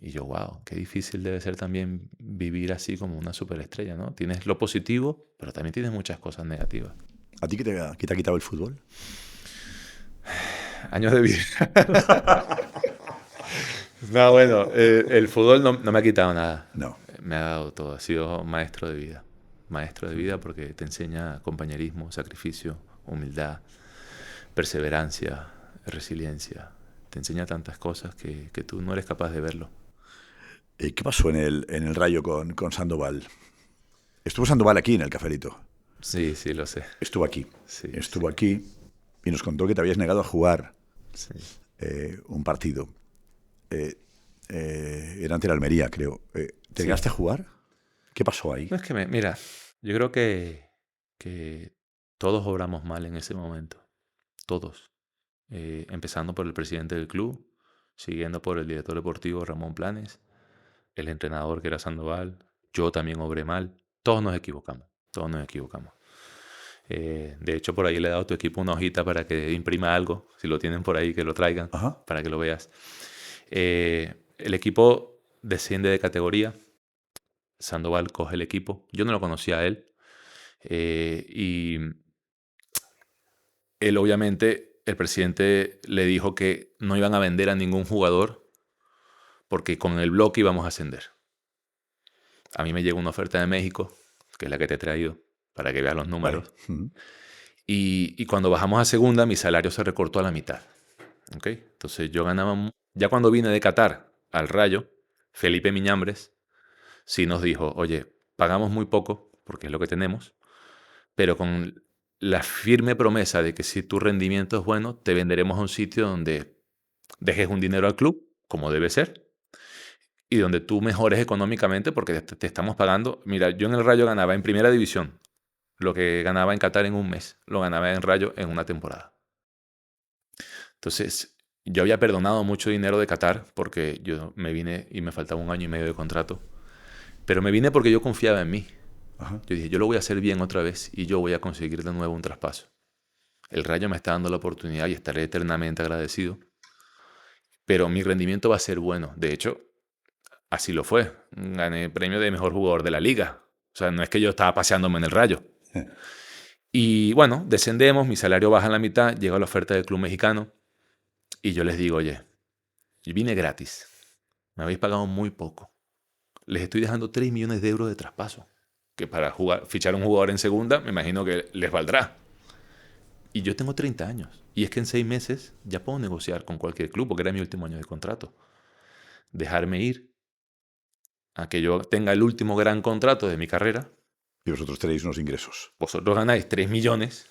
Y yo, wow, qué difícil debe ser también vivir así como una superestrella, ¿no? Tienes lo positivo, pero también tienes muchas cosas negativas. ¿A ti qué te ha quitado el fútbol? Años de vida. No, bueno, el fútbol no me ha quitado nada. No. Me ha dado todo. Ha sido maestro de vida. Maestro de vida porque te enseña compañerismo, sacrificio, humildad, perseverancia, resiliencia. Te enseña tantas cosas que tú no eres capaz de verlo. ¿Qué pasó en el Rayo con Sandoval? Estuvo Sandoval aquí en el Cafelito. Sí, sí, lo sé. Estuvo aquí. Sí, Estuvo sí, aquí y nos contó que te habías negado a jugar sí. un partido. Era ante la Almería, creo. ¿Te Sí. negaste a jugar? ¿Qué pasó ahí? No es que mira, yo creo que todos obramos mal en ese momento. Todos. Empezando por el presidente del club, siguiendo por el director deportivo Ramón Planes, el entrenador que era Sandoval, yo también obré mal. Todos nos equivocamos. Todos nos equivocamos. De hecho, por ahí le he dado a tu equipo una hojita para que imprima algo. Si lo tienen por ahí, que lo traigan. Ajá. Para que lo veas. El equipo desciende de categoría. Sandoval coge el equipo. Yo no lo conocía a él. Y él, obviamente, el presidente le dijo que no iban a vender a ningún jugador porque con el bloque íbamos a ascender. A mí me llegó una oferta de México, que es la que te he traído, para que veas los números. Vale. Y cuando bajamos a segunda, mi salario se recortó a la mitad. ¿Okay? Entonces yo ganaba... Ya cuando vine de Qatar al Rayo, Felipe Miñambres sí nos dijo, oye, pagamos muy poco, porque es lo que tenemos, pero con la firme promesa de que si tu rendimiento es bueno, te venderemos a un sitio donde dejes un dinero al club, como debe ser, y donde tú mejores económicamente porque te estamos pagando. Mira, yo en el Rayo ganaba en primera división lo que ganaba en Qatar en un mes, lo ganaba en Rayo en una temporada. Entonces, yo había perdonado mucho dinero de Qatar porque yo me vine y me faltaba 1 año y medio de contrato, pero me vine porque yo confiaba en mí. Ajá. Yo dije, yo lo voy a hacer bien otra vez y yo voy a conseguir de nuevo un traspaso. El Rayo me está dando la oportunidad y estaré eternamente agradecido. Pero mi rendimiento va a ser bueno. De hecho, así lo fue. Gané el premio de mejor jugador de la liga. O sea, no es que yo estaba paseándome en el Rayo. Y bueno, descendemos, mi salario baja en la mitad, llega la oferta del club mexicano y yo les digo, oye, yo vine gratis. Me habéis pagado muy poco. Les estoy dejando 3 millones de euros de traspaso. Que para fichar a un jugador en segunda, me imagino que les valdrá. Y yo tengo 30 años. Y es que en 6 meses ya puedo negociar con cualquier club, porque era mi último año de contrato. Dejarme ir a que yo tenga el último gran contrato de mi carrera. Y vosotros tenéis unos ingresos. Vosotros ganáis 3 millones.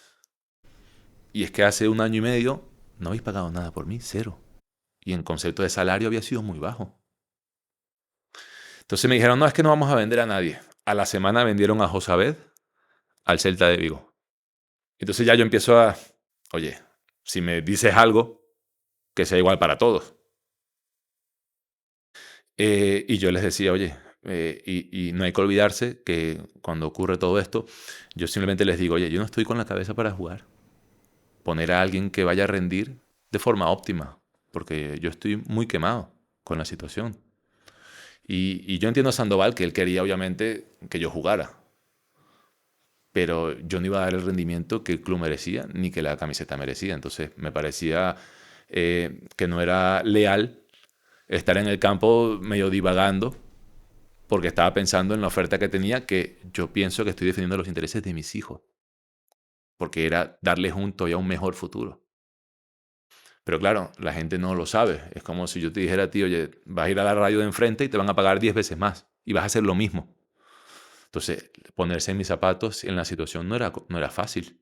Y es que hace 1 año y medio no habéis pagado nada por mí, 0. Y en concepto de salario había sido muy bajo. Entonces me dijeron, no, es que no vamos a vender a nadie. A la semana vendieron a Josabed al Celta de Vigo. Entonces ya yo empiezo a, oye, si me dices algo, que sea igual para todos. Y yo les decía, oye, y no hay que olvidarse que cuando ocurre todo esto, yo simplemente les digo, oye, yo no estoy con la cabeza para jugar. Poner a alguien que vaya a rendir de forma óptima, porque yo estoy muy quemado con la situación. Y yo entiendo a Sandoval que él quería, obviamente, que yo jugara. Pero yo no iba a dar el rendimiento que el club merecía, ni que la camiseta merecía. Entonces me parecía que no era leal estar en el campo medio divagando, porque estaba pensando en la oferta que tenía, que yo pienso que estoy defendiendo los intereses de mis hijos, porque era darles todavía un mejor futuro. Pero claro, la gente no lo sabe. Es como si yo te dijera a ti, oye, vas a ir a la radio de enfrente y te van a pagar 10 veces más y vas a hacer lo mismo. Entonces, ponerse en mis zapatos en la situación no era fácil.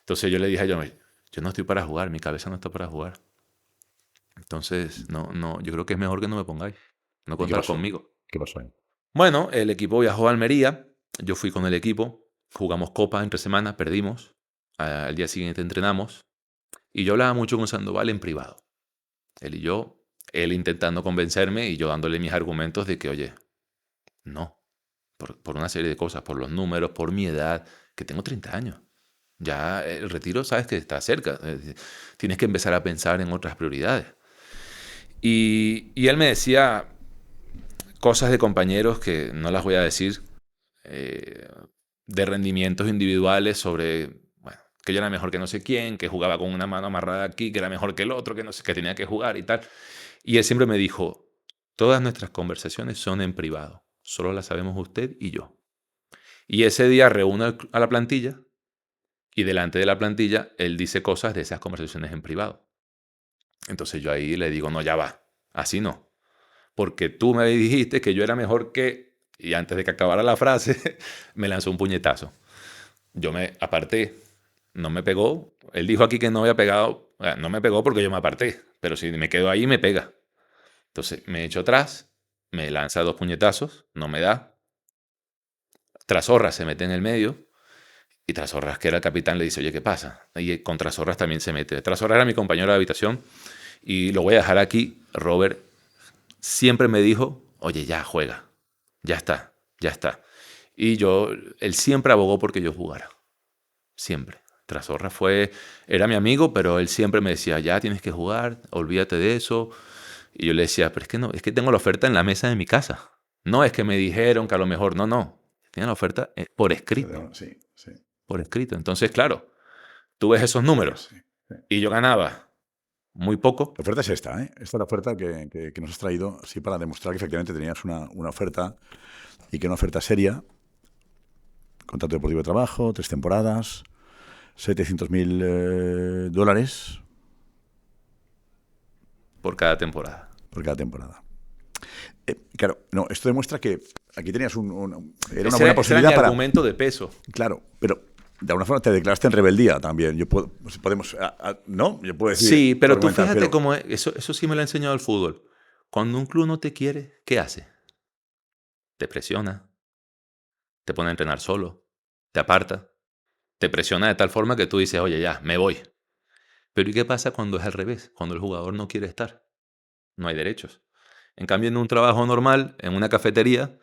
Entonces yo le dije a ellos, yo no estoy para jugar, mi cabeza no está para jugar. Entonces, no, yo creo que es mejor que no me pongáis, no contar conmigo. ¿Qué pasó ahí? Bueno, el equipo viajó a Almería, yo fui con el equipo, jugamos copa entre semanas, perdimos, al día siguiente entrenamos, y yo hablaba mucho con Sandoval en privado. Él y yo, él intentando convencerme y yo dándole mis argumentos de que, oye, no, por una serie de cosas, por los números, por mi edad, que tengo 30 años. Ya el retiro sabes que está cerca, tienes que empezar a pensar en otras prioridades. Y él me decía cosas de compañeros que no las voy a decir, de rendimientos individuales sobre, bueno, que yo era mejor que no sé quién, que jugaba con una mano amarrada aquí, que era mejor que el otro, que no sé, que tenía que jugar y tal. Y él siempre me dijo, todas nuestras conversaciones son en privado, solo las sabemos usted y yo. Y ese día reúne a la plantilla y delante de la plantilla él dice cosas de esas conversaciones en privado. Entonces yo ahí le digo, no, ya va, así no. Porque tú me dijiste que yo era mejor que... Y antes de que acabara la frase, me lanzó un puñetazo. Yo me aparté, no me pegó. Él dijo aquí que no había pegado. No me pegó porque yo me aparté. Pero si me quedo ahí, me pega. Entonces me echo atrás, me lanza 2 puñetazos, no me da. Trasorras se mete en el medio. Y Trasorras, que era el capitán, le dice, oye, ¿qué pasa? Y con Trasorras también se mete. Trasorras era mi compañero de habitación. Y lo voy a dejar aquí. Robert siempre me dijo, oye, ya juega. Ya está, ya está. Y él siempre abogó porque yo jugara. Siempre. Trasorras era mi amigo, pero él siempre me decía, ya tienes que jugar, olvídate de eso. Y yo le decía, pero es que no, es que tengo la oferta en la mesa de mi casa. No es que me dijeron que a lo mejor, no. Tenía la oferta por escrito. Sí, sí. Por escrito. Entonces, claro, tú ves esos números. Sí, sí. Y yo ganaba muy poco. La oferta es esta, ¿eh? Esta es la oferta que nos has traído, sí, para demostrar que efectivamente tenías una oferta y que una oferta seria. Contrato deportivo de trabajo, 3 temporadas, $700,000 Por cada temporada. por cada temporada. Claro, no, esto demuestra que aquí tenías era una Ese buena posibilidad era mi para... argumento de peso. Claro, pero de alguna forma te declaraste en rebeldía también. Podemos, ¿no? Yo puedo decir... Sí, pero tú argumentar, fíjate cómo eso sí me lo ha enseñado el fútbol. Cuando un club no te quiere, ¿qué hace? Te presiona, te pone a entrenar solo, te aparta, te presiona de tal forma que tú dices, oye, ya, me voy. Pero ¿y qué pasa cuando es al revés? Cuando el jugador no quiere estar. No hay derechos. En cambio, en un trabajo normal, en una cafetería,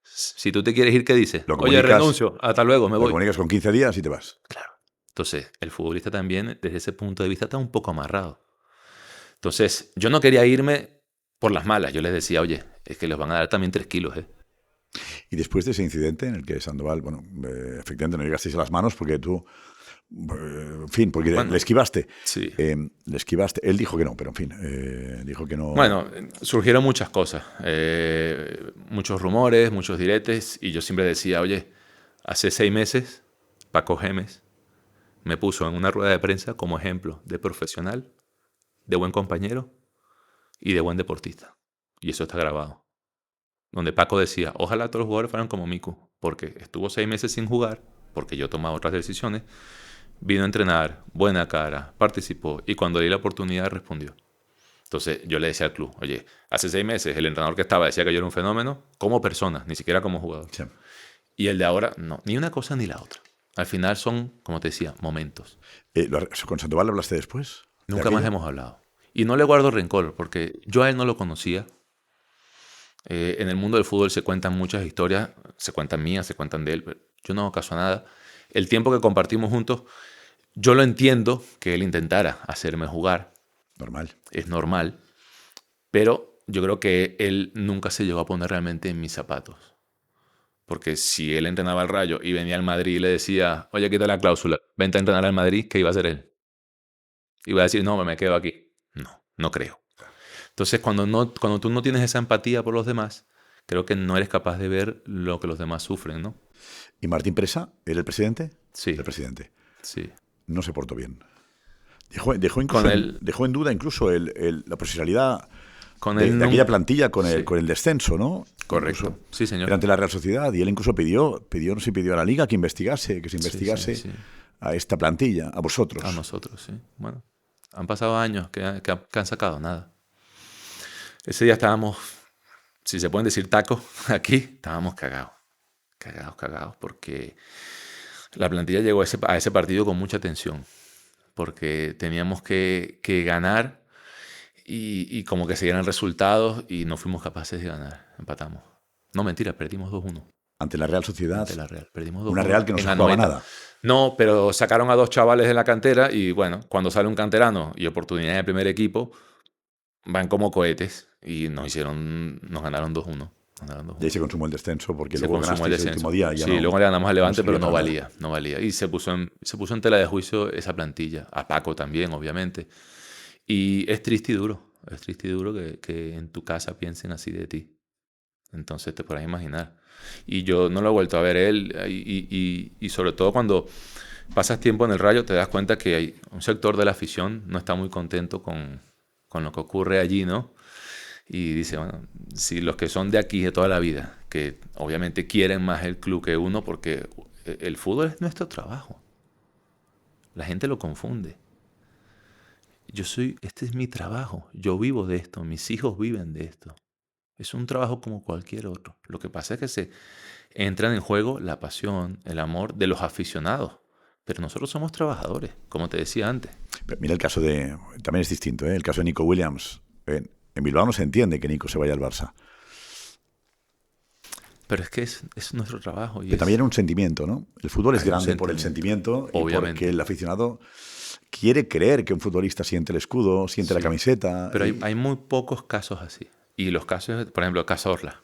si tú te quieres ir, ¿qué dices? Oye, renuncio, hasta luego, me Lo voy. comunicas con 15 días y te vas. Claro. Entonces, el futbolista también, desde ese punto de vista, está un poco amarrado. Entonces, yo no quería irme por las malas. Yo les decía, oye, es que les van a dar también 3 kilos, ¿eh? Y después de ese incidente en el que Sandoval, efectivamente no llegasteis a las manos porque tú, en fin, porque le esquivaste. Sí. Le esquivaste. Él dijo que no, pero en fin, dijo que no. Bueno, surgieron muchas cosas. Muchos rumores, muchos diretes. Y yo siempre decía, oye, hace 6 meses, Paco Gémez me puso en una rueda de prensa como ejemplo de profesional, de buen compañero y de buen deportista. Y eso está grabado. Donde Paco decía, ojalá todos los jugadores fueran como Miku, porque estuvo 6 meses sin jugar, porque yo tomaba otras decisiones, vino a entrenar, buena cara, participó, y cuando le di la oportunidad respondió. Entonces yo le decía al club, oye, hace 6 meses el entrenador que estaba decía que yo era un fenómeno como persona, ni siquiera como jugador. Sí. Y el de ahora, no, ni una cosa ni la otra. Al final son, como te decía, momentos. ¿Con Sandoval hablaste después? Nunca más hemos hablado. Y no le guardo rencor, porque yo a él no lo conocía. En el mundo del fútbol se cuentan muchas historias, se cuentan mías, se cuentan de él, pero yo no hago caso a nada. El tiempo que compartimos juntos, yo lo entiendo que él intentara hacerme jugar. Normal. Es normal, pero yo creo que él nunca se llegó a poner realmente en mis zapatos. Porque si él entrenaba al Rayo y venía al Madrid y le decía, oye, quita la cláusula, vente a entrenar al Madrid, ¿qué iba a hacer él? Iba a decir, no, me quedo aquí. No, no creo. Entonces, cuando tú no tienes esa empatía por los demás, creo que no eres capaz de ver lo que los demás sufren, ¿no? ¿Y Martín Presa, era el presidente? Sí. El presidente. Sí. No se portó bien. Dejó en duda incluso la profesionalidad de aquella plantilla con el descenso, ¿no? Correcto. Incluso Sí, señor. era ante la Real Sociedad y él incluso pidió, no sé si pidió a la Liga que se investigase Sí. a esta plantilla, a vosotros. A nosotros, sí. Bueno, han pasado años que han sacado nada. Ese día estábamos, si se pueden decir tacos, aquí estábamos cagados, porque la plantilla llegó a ese partido con mucha tensión, porque teníamos que ganar y como que se dieran resultados y no fuimos capaces de ganar, empatamos. No, mentira, perdimos 2-1. Ante la Real Sociedad. Ante la Real, perdimos 2-1. Una Real que no se jugaba nada. No, pero sacaron a 2 chavales de la cantera y bueno, cuando sale un canterano y oportunidad de primer equipo, van como cohetes y nos ganaron 2-1. Y ahí se consumó el descenso porque luego ganaste el último día. Sí, luego le ganamos al Levante, pero no valía. Y se puso en tela de juicio esa plantilla. A Paco también, obviamente. Y es triste y duro que en tu casa piensen así de ti. Entonces te podrás imaginar. Y yo no lo he vuelto a ver él. Y sobre todo cuando pasas tiempo en el Rayo te das cuenta que hay un sector de la afición no está muy contento con lo que ocurre allí, ¿no? Y dice, bueno, si los que son de aquí de toda la vida, que obviamente quieren más el club que uno, porque el fútbol es nuestro trabajo. La gente lo confunde. Este es mi trabajo. Yo vivo de esto. Mis hijos viven de esto. Es un trabajo como cualquier otro. Lo que pasa es que se entran en juego la pasión, el amor de los aficionados. Pero nosotros somos trabajadores, como te decía antes. Pero mira el caso también es distinto, ¿eh? El caso de Nico Williams. En Bilbao no se entiende que Nico se vaya al Barça. Pero es que es nuestro trabajo. Pero también era un sentimiento, ¿no? El fútbol es grande por el sentimiento y porque el aficionado quiere creer que un futbolista siente el escudo, siente la camiseta. Pero hay muy pocos casos así. Y los casos, por ejemplo, Cazorla.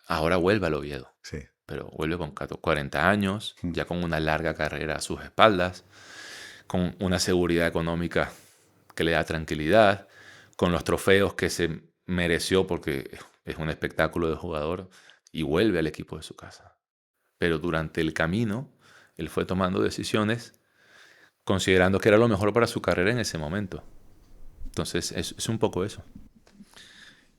Ahora vuelve al Oviedo. Sí. Pero vuelve con 40 años, ya con una larga carrera a sus espaldas, con una seguridad económica que le da tranquilidad, con los trofeos que se mereció porque es un espectáculo de jugador, y vuelve al equipo de su casa. Pero durante el camino, él fue tomando decisiones considerando que era lo mejor para su carrera en ese momento. Entonces, es un poco eso.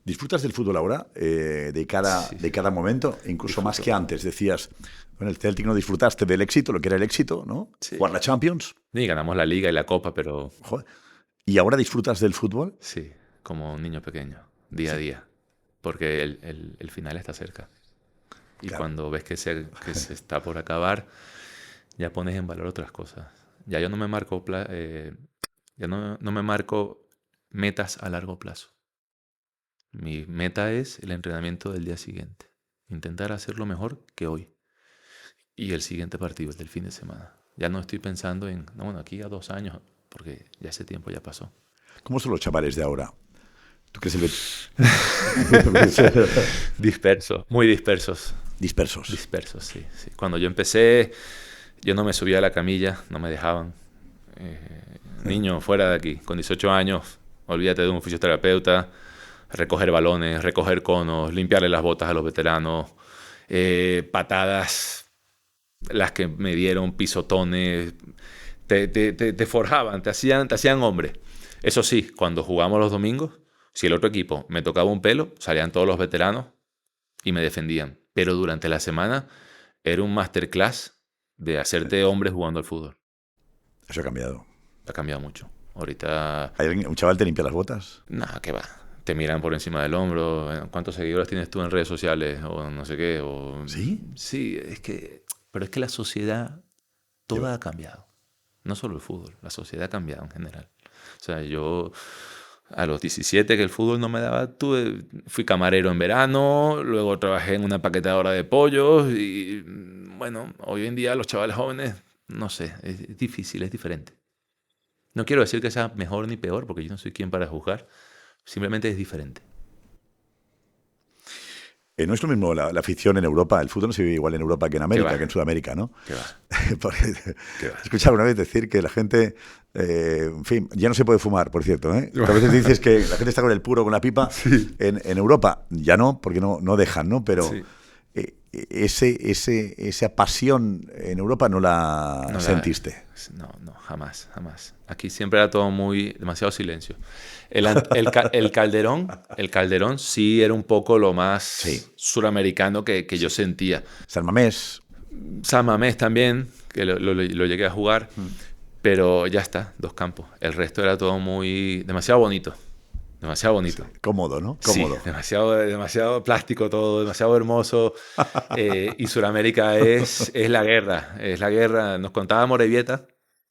¿Disfrutas del fútbol ahora? De cada momento, incluso más que antes. Decías, bueno, el Celtic no disfrutaste del éxito, lo que era el éxito, ¿no? Sí. Jugar la Champions. Sí, ganamos la Liga y la Copa, pero... Joder. ¿Y ahora disfrutas del fútbol? Sí, como un niño pequeño, día a día. Porque el final está cerca. Y claro, cuando ves que se está por acabar, ya pones en valor otras cosas. Ya yo no me marco, no me marco metas a largo plazo. Mi meta es el entrenamiento del día siguiente. Intentar hacerlo mejor que hoy. Y el siguiente partido, el del fin de semana. Ya no estoy pensando en, aquí a 2 años, porque ya ese tiempo ya pasó. ¿Cómo son los chavales de ahora? ¿Tú crees Dispersos, muy dispersos. Dispersos. Dispersos, sí. Cuando yo empecé, yo no me subía a la camilla, no me dejaban. Niño, fuera de aquí. Con 18 años, olvídate de un fisioterapeuta. Recoger balones, recoger conos, limpiarle las botas a los veteranos, patadas, las que me dieron, pisotones, te forjaban, te hacían hombre. Eso sí, cuando jugamos los domingos, si el otro equipo me tocaba un pelo, salían todos los veteranos y me defendían. Pero durante la semana era un masterclass de hacerte hombre jugando al fútbol. Eso ha cambiado. Ha cambiado mucho. Ahorita... ¿Un chaval te limpia las botas? Nada, ¿qué va? Te miran por encima del hombro. ¿Cuántos seguidores tienes tú en redes sociales? O no sé qué. O... ¿Sí? Sí, pero es que la sociedad toda ha cambiado. No solo el fútbol, la sociedad ha cambiado en general. O sea, yo a los 17 que el fútbol no me daba, fui camarero en verano, luego trabajé en una paquetadora de pollos y bueno, hoy en día los chavales jóvenes, no sé, es difícil, es diferente. No quiero decir que sea mejor ni peor, porque yo no soy quien para juzgar, simplemente es diferente. No es lo mismo la afición en Europa. El fútbol no se vive igual en Europa que en América, que en Sudamérica, ¿no? ¿Qué va? Porque ¿Qué va? he escuchado una vez decir que la gente, en fin, ya no se puede fumar, por cierto, ¿eh? A veces dices que la gente está con el puro, con la pipa. Sí. En Europa ya no, porque no dejan, ¿no? Pero sí. Esa pasión en Europa no la sentiste. No, jamás. Aquí siempre era todo demasiado silencio. El Calderón sí era un poco lo más suramericano que yo sentía. San Mamés también, que lo llegué a jugar, pero ya está, 2 campos. El resto era todo demasiado bonito. Demasiado bonito. Sí, cómodo, ¿no? Cómodo. Sí, demasiado plástico todo, demasiado hermoso. Y Sudamérica es la guerra. Es la guerra. Nos contaba Morevieta.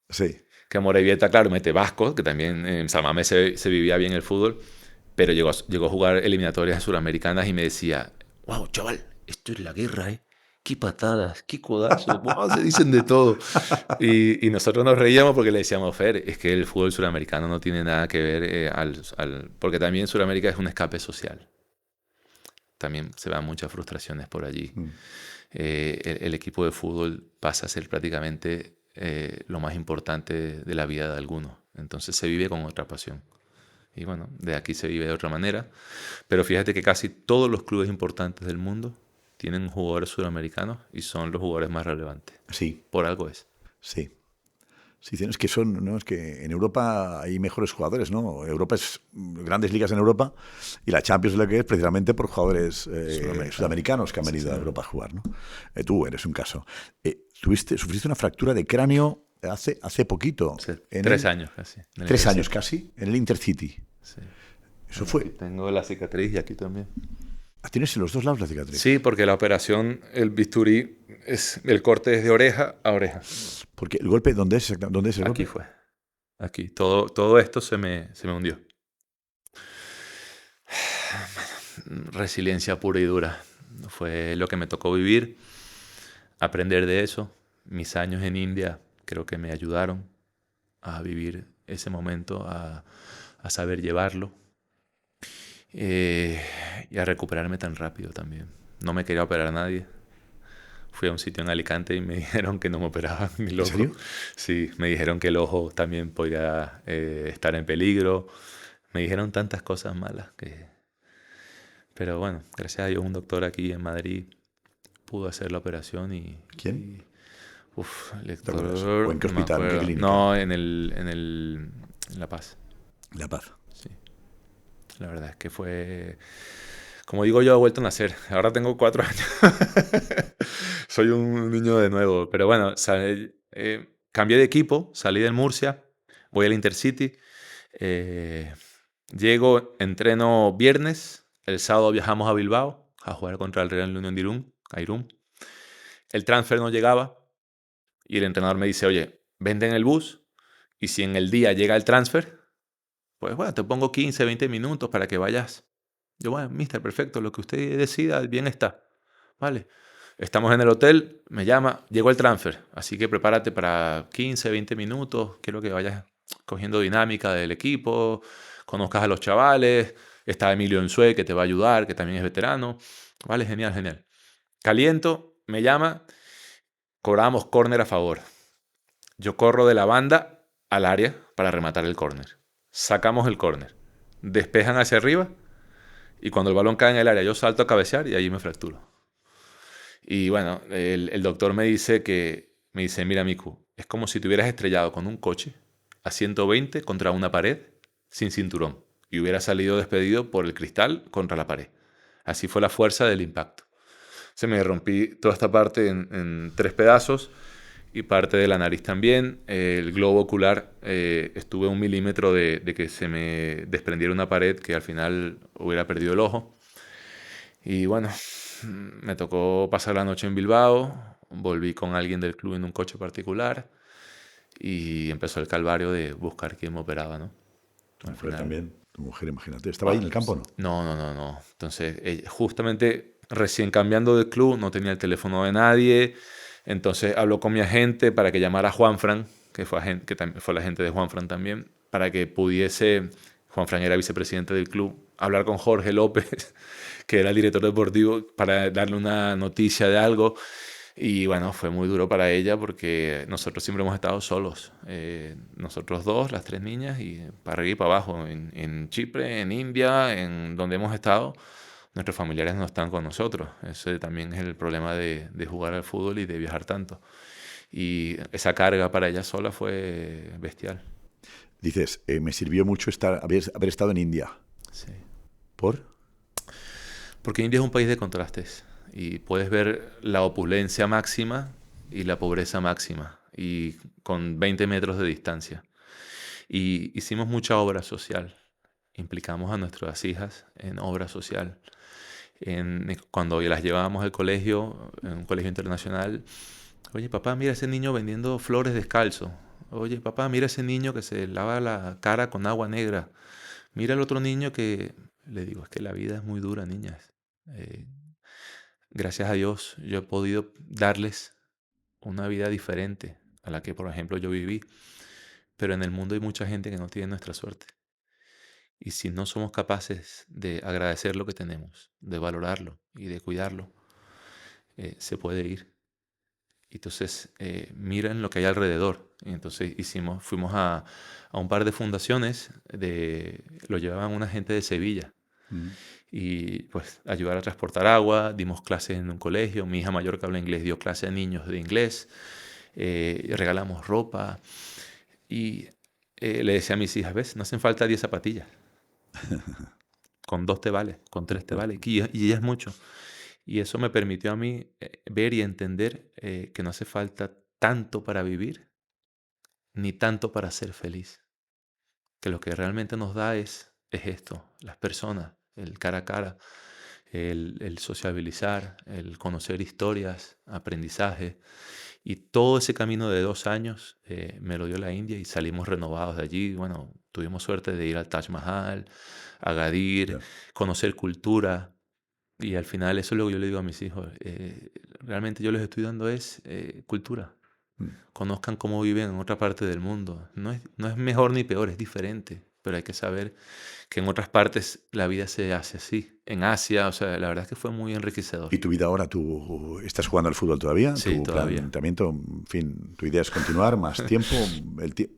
Sí. Que Morevieta, claro, mete vasco, que también en San Mamés se vivía bien el fútbol, pero llegó a jugar eliminatorias suramericanas y me decía, wow, chaval, esto es la guerra, ¿eh? Qué patadas, qué codazos, wow, se dicen de todo. Y nosotros nos reíamos porque le decíamos, Fer, es que el fútbol suramericano no tiene nada que ver porque también Sudamérica es un escape social. También se van muchas frustraciones por allí. El equipo de fútbol pasa a ser prácticamente lo más importante de la vida de algunos. Entonces se vive con otra pasión. Y bueno, de aquí se vive de otra manera. Pero fíjate que casi todos los clubes importantes del mundo tienen jugadores sudamericanos y son los jugadores más relevantes. Sí. Por algo es. Sí. Sí, es que en Europa hay mejores jugadores, ¿no? Europa es grandes ligas en Europa y la Champions es lo que es precisamente por jugadores sudamericanos que han venido a Europa a jugar, ¿no? Tú eres un caso. Sufriste una fractura de cráneo hace poquito. 3 años casi. 3 años casi, en el Intercity. Sí. Eso fue. Aquí tengo la cicatriz y aquí también. ¿Tienes en los 2 lados la cicatriz? Sí, porque la operación, el bisturí, el corte es de oreja a oreja. Porque el golpe, ¿dónde es el golpe? Aquí fue. Aquí. Todo esto se me hundió. Resiliencia pura y dura. Fue lo que me tocó vivir, aprender de eso. Mis años en India creo que me ayudaron a vivir ese momento, a saber llevarlo. Y a recuperarme tan rápido también. No me quería operar a nadie. Fui a un sitio en Alicante y me dijeron que no me operaban mi ojo. ¿En serio? Sí, me dijeron que el ojo también podía estar en peligro. Me dijeron tantas cosas malas que... Pero bueno, gracias a Dios un doctor aquí en Madrid pudo hacer la operación y... ¿Quién? El doctor... ¿En qué hospital? ¿En qué clínica? No, en La Paz. La Paz. Sí. La verdad es que fue... Como digo yo, he vuelto a nacer. Ahora tengo 4 años. Soy un niño de nuevo. Pero bueno, cambié de equipo, salí del Murcia, voy al Intercity. Llego, entreno viernes. El sábado viajamos a Bilbao a jugar contra el Real Unión de Irún. El transfer no llegaba y el entrenador me dice, oye, vente en el bus y si en el día llega el transfer, pues bueno, te pongo 15, 20 minutos para que vayas. Yo, bueno, mister, perfecto, lo que usted decida, bien está. Vale. Estamos en el hotel, me llama, llegó el transfer, así que prepárate para 15, 20 minutos, quiero que vayas cogiendo dinámica del equipo, conozcas a los chavales, está Emilio Ensue, que te va a ayudar, que también es veterano. Vale, genial. Caliento, me llama, cobramos córner a favor. Yo corro de la banda al área para rematar el córner. Sacamos el córner, despejan hacia arriba y cuando el balón cae en el área yo salto a cabecear y allí me fracturo. Y bueno, el doctor me dice, mira Miku, es como si te hubieras estrellado con un coche a 120 contra una pared sin cinturón y hubieras salido despedido por el cristal contra la pared. Así fue la fuerza del impacto. Se me rompí toda esta parte en 3 pedazos y parte de la nariz también. El globo ocular, estuve a 1 milímetro de que se me desprendiera una pared que al final hubiera perdido el ojo. Y bueno, me tocó pasar la noche en Bilbao, volví con alguien del club en un coche particular y empezó el calvario de buscar quién me operaba, ¿no? Tu Al mujer final. también, tu mujer, imagínate. ¿Estaba ahí en el campo, no? No. Entonces, justamente recién cambiando de club, no tenía el teléfono de nadie. Entonces habló con mi agente para que llamara a Juanfran, que fue el agente de Juanfran también, para que pudiese, Juanfran era vicepresidente del club, hablar con Jorge López, que era el director deportivo, para darle una noticia de algo. Y bueno, fue muy duro para ella porque nosotros siempre hemos estado solos. Nosotros dos, las 3 niñas, y para arriba y para abajo, en Chipre, en India, en donde hemos estado, nuestros familiares no están con nosotros. Ese también es el problema de jugar al fútbol y de viajar tanto. Y esa carga para ella sola fue bestial. Dices, me sirvió mucho haber estado en India. Sí. ¿Por? Porque India es un país de contrastes y puedes ver la opulencia máxima y la pobreza máxima y con 20 metros de distancia. Y hicimos mucha obra social. Implicamos a nuestras hijas en obra social. Cuando las llevábamos al colegio, en un colegio internacional, oye papá, mira ese niño vendiendo flores descalzo. Oye papá, mira ese niño que se lava la cara con agua negra. Mira el otro niño que... Le digo, es que la vida es muy dura, niñas. Eh, Gracias a Dios yo he podido darles una vida diferente a la que, por ejemplo, yo viví. Pero en el mundo hay mucha gente que no tiene nuestra suerte. Y si no somos capaces de agradecer lo que tenemos, de valorarlo y de cuidarlo, se puede ir. Entonces, miren lo que hay alrededor. Y entonces fuimos a un par de fundaciones, lo llevaban una gente de Sevilla. Y pues ayudar a transportar agua, dimos clases en un colegio, mi hija mayor que habla inglés dio clase a niños de inglés, regalamos ropa y le decía a mis hijas, ¿ves? No hacen falta 10 zapatillas, con 2 te vale, con 3 te vale, y ya es mucho. Y eso me permitió a mí ver y entender que no hace falta tanto para vivir, ni tanto para ser feliz. Que lo que realmente nos da es esto, las personas, el cara a cara, el sociabilizar, el conocer historias, aprendizaje. Y todo ese camino de 2 años me lo dio la India y salimos renovados de allí. Bueno, tuvimos suerte de ir al Taj Mahal, a Agadir, Ya. conocer cultura. Y al final eso es lo que yo le digo a mis hijos. Realmente yo les estoy dando es cultura. Conozcan cómo viven en otra parte del mundo. No es mejor ni peor, es diferente. Pero hay que saber que en otras partes la vida se hace así. En Asia, o sea, la verdad es que fue muy enriquecedor. ¿Y tu vida ahora? ¿Tú estás jugando al fútbol todavía? Sí, ¿Tu todavía. planteamiento, en fin, tu idea es continuar más tiempo?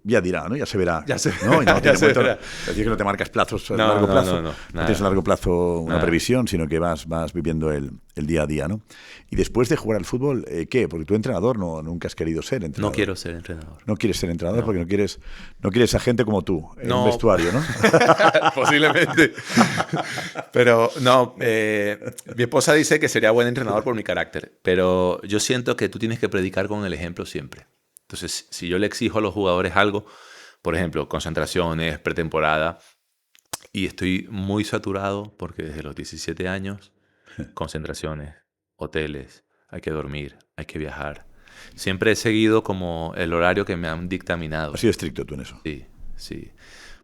Ya dirá, ¿no? Ya se verá. Ya se ¿no? Y no ya tiene se momento, verá. es decir, que no te marcas plazos a No, largo no, plazo. no, No nada. tienes a largo plazo una Nada. previsión, sino que vas viviendo el día a día, ¿no? Y después de jugar al fútbol, ¿qué? Porque tú entrenador nunca has querido ser entrenador. No quiero ser entrenador. No quieres ser entrenador No. porque no quieres a gente como tú en un No. vestuario, ¿no? Posiblemente. Pero no, mi esposa dice que sería buen entrenador por mi carácter, pero yo siento que tú tienes que predicar con el ejemplo siempre. Entonces, si yo le exijo a los jugadores algo, por ejemplo, concentraciones, pretemporada, y estoy muy saturado porque desde los 17 años, concentraciones, hoteles, hay que dormir, hay que viajar. Siempre he seguido como el horario que me han dictaminado. Has sido estricto tú en eso. Sí, sí.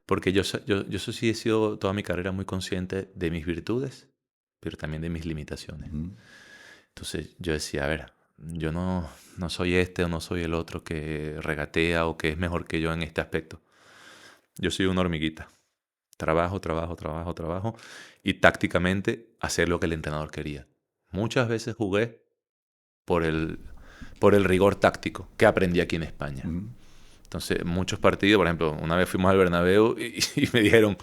Porque yo sí he sido toda mi carrera muy consciente de mis virtudes, pero también de mis limitaciones. Entonces yo decía, a ver, yo no soy este o no soy el otro que regatea o que es mejor que yo en este aspecto. Yo soy una hormiguita. Trabajo y tácticamente hacer lo que el entrenador quería. Muchas veces jugué por el rigor táctico que aprendí aquí en España. Entonces, muchos partidos, por ejemplo, una vez fuimos al Bernabéu y me dijeron,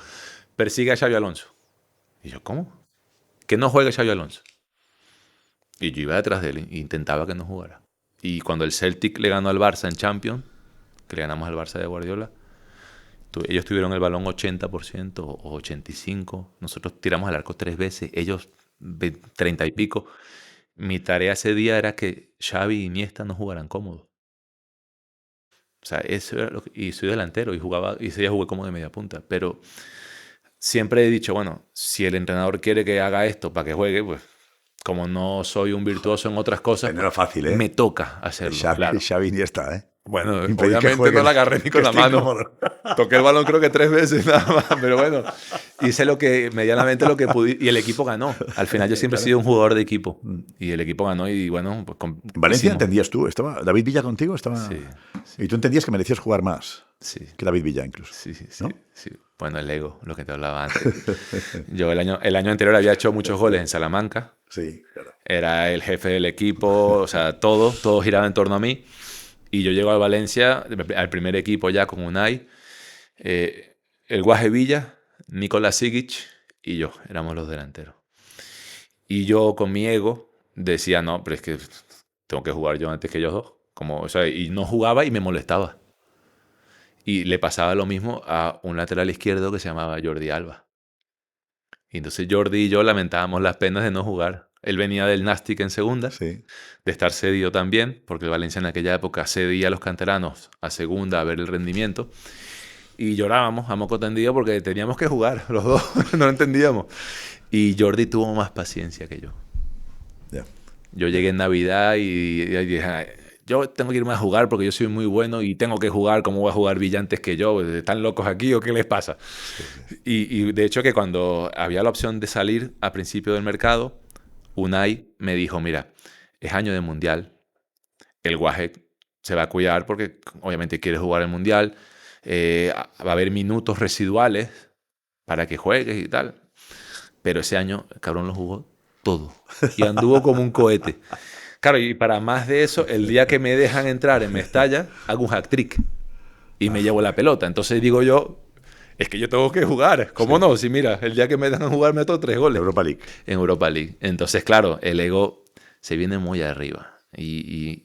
persigue a Xabi Alonso. Y yo, ¿cómo? Que no juegue Xabi Alonso. Y yo iba detrás de él e intentaba que no jugara. Y cuando el Celtic le ganó al Barça en Champions, que le ganamos al Barça de Guardiola, ellos tuvieron el balón 80% o 85%. Nosotros tiramos al arco 3 veces, ellos 30 y pico. Mi tarea ese día era que Xavi y Iniesta no jugaran cómodos. O sea, eso era y soy delantero y ese día jugué como de media punta. Pero siempre he dicho, bueno, si el entrenador quiere que haga esto para que juegue, pues como no soy un virtuoso en otras cosas, No era fácil, ¿eh? me toca hacerlo. Claro. Xavi Iniesta, ¿eh? Bueno, Impedir obviamente no la agarré ni con la mano. Incómodo. Toqué el balón creo que 3 veces nada más, pero bueno, hice medianamente lo que pude y el equipo ganó. Al final yo siempre he sido un jugador de equipo y el equipo ganó y bueno, pues ¿En Valencia entendías tú? ¿Estaba David Villa contigo? Sí. Y tú entendías que merecías jugar más que David Villa incluso. Sí. ¿No? Sí. Bueno, el ego, lo que te hablaba antes. Yo el año anterior había hecho muchos goles en Salamanca. Sí, claro. Era el jefe del equipo, o sea, todo giraba en torno a mí. Y yo llego a Valencia, al primer equipo ya con Unai, el Guaje Villa, Nicolás Sigic y yo, éramos los delanteros. Y yo con mi ego decía, no, pero es que tengo que jugar yo antes que ellos dos. O sea, y no jugaba y me molestaba. Y le pasaba lo mismo a un lateral izquierdo que se llamaba Jordi Alba. Y entonces Jordi y yo lamentábamos las penas de no jugar. Él venía del Nastic en segunda, Sí. de estar cedido también, porque el Valencia en aquella época cedía a los canteranos a segunda a ver el rendimiento. Y llorábamos a moco tendido porque teníamos que jugar, los dos, no lo entendíamos. Y Jordi tuvo más paciencia que yo. Yeah. Yo llegué en Navidad y dije, "Ay, yo tengo que irme a jugar porque yo soy muy bueno y tengo que jugar, ¿cómo voy a jugar Villa antes que yo? ¿Están locos aquí o qué les pasa?" Sí. Y de hecho que cuando había la opción de salir a principio del mercado, Unai me dijo, mira, es año de Mundial, el Guaje se va a cuidar porque obviamente quiere jugar el Mundial, va a haber minutos residuales para que juegues y tal. Pero ese año el cabrón lo jugó todo y anduvo como un cohete. Claro, y para más de eso, el día que me dejan entrar en Mestalla, hago un hat-trick y me llevo la pelota. Entonces digo yo, es que yo tengo que jugar. ¿Cómo no? Si mira, el día que me dejan jugar meto 3 goles. Europa League. En Europa League. Entonces, claro, el ego se viene muy arriba. Y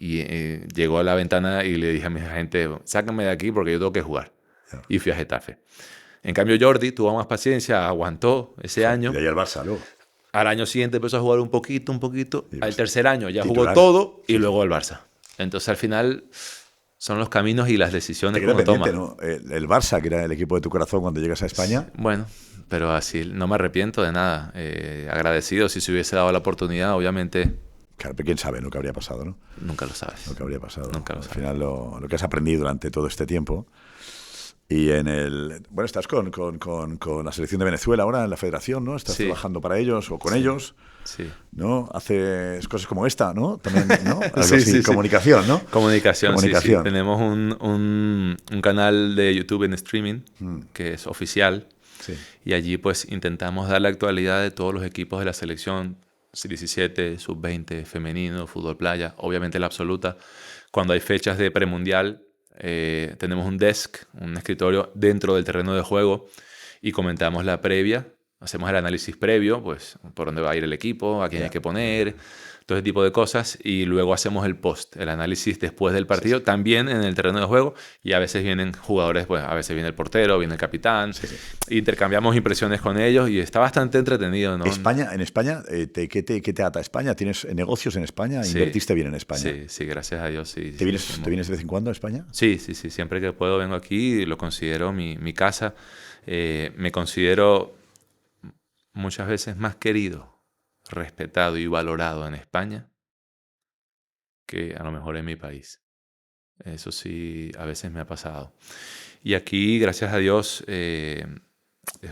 llegó a la ventana y le dije a mi gente, sácame de aquí porque yo tengo que jugar. Y fui a Getafe. En cambio, Jordi tuvo más paciencia, aguantó ese año. Y ahí al Barça, luego. Al año siguiente empezó a jugar un poquito. Al tercer año ya titular. jugó todo y luego al Barça. Entonces, al final, son los caminos y las decisiones que uno toma. ¿No? El Barça, que era el equipo de tu corazón cuando llegas a España. Bueno, pero así no me arrepiento de nada. Agradecido. Si se hubiese dado la oportunidad, obviamente... Claro, pero quién sabe lo que habría pasado, ¿no? Nunca lo sabes. Lo que habría pasado. Nunca lo sabes. Al final, lo que has aprendido durante todo este tiempo... Y bueno, estás con la selección de Venezuela ahora en la federación, ¿no? Estás trabajando para ellos o con ellos, sí. ¿no? Haces cosas como esta, ¿no? También, ¿no? Algo sí, así, sí, comunicación, ¿no? Comunicación. Sí. Tenemos un canal de YouTube en streaming que es oficial y allí pues intentamos dar la actualidad de todos los equipos de la selección, sub-17, sub-20, femenino, fútbol playa, obviamente la absoluta. Cuando hay fechas de premundial, tenemos un desk, un escritorio dentro del terreno de juego y comentamos la previa, hacemos el análisis previo, pues por dónde va a ir el equipo, a quién hay que poner, todo ese tipo de cosas y luego hacemos el post, el análisis después del partido, también en el terreno de juego y a veces vienen jugadores, pues a veces viene el portero, viene el capitán, intercambiamos impresiones con ellos y está bastante entretenido, ¿no? En España, ¿qué te ata a España? ¿Tienes negocios en España? ¿Invertiste bien en España? Sí, gracias a Dios, sí. ¿Te vienes de vez en cuando a España? Sí, siempre que puedo vengo aquí y lo considero mi casa. Me considero muchas veces más querido, respetado y valorado en España que a lo mejor en mi país. Eso sí, a veces me ha pasado. Y aquí, gracias a Dios, es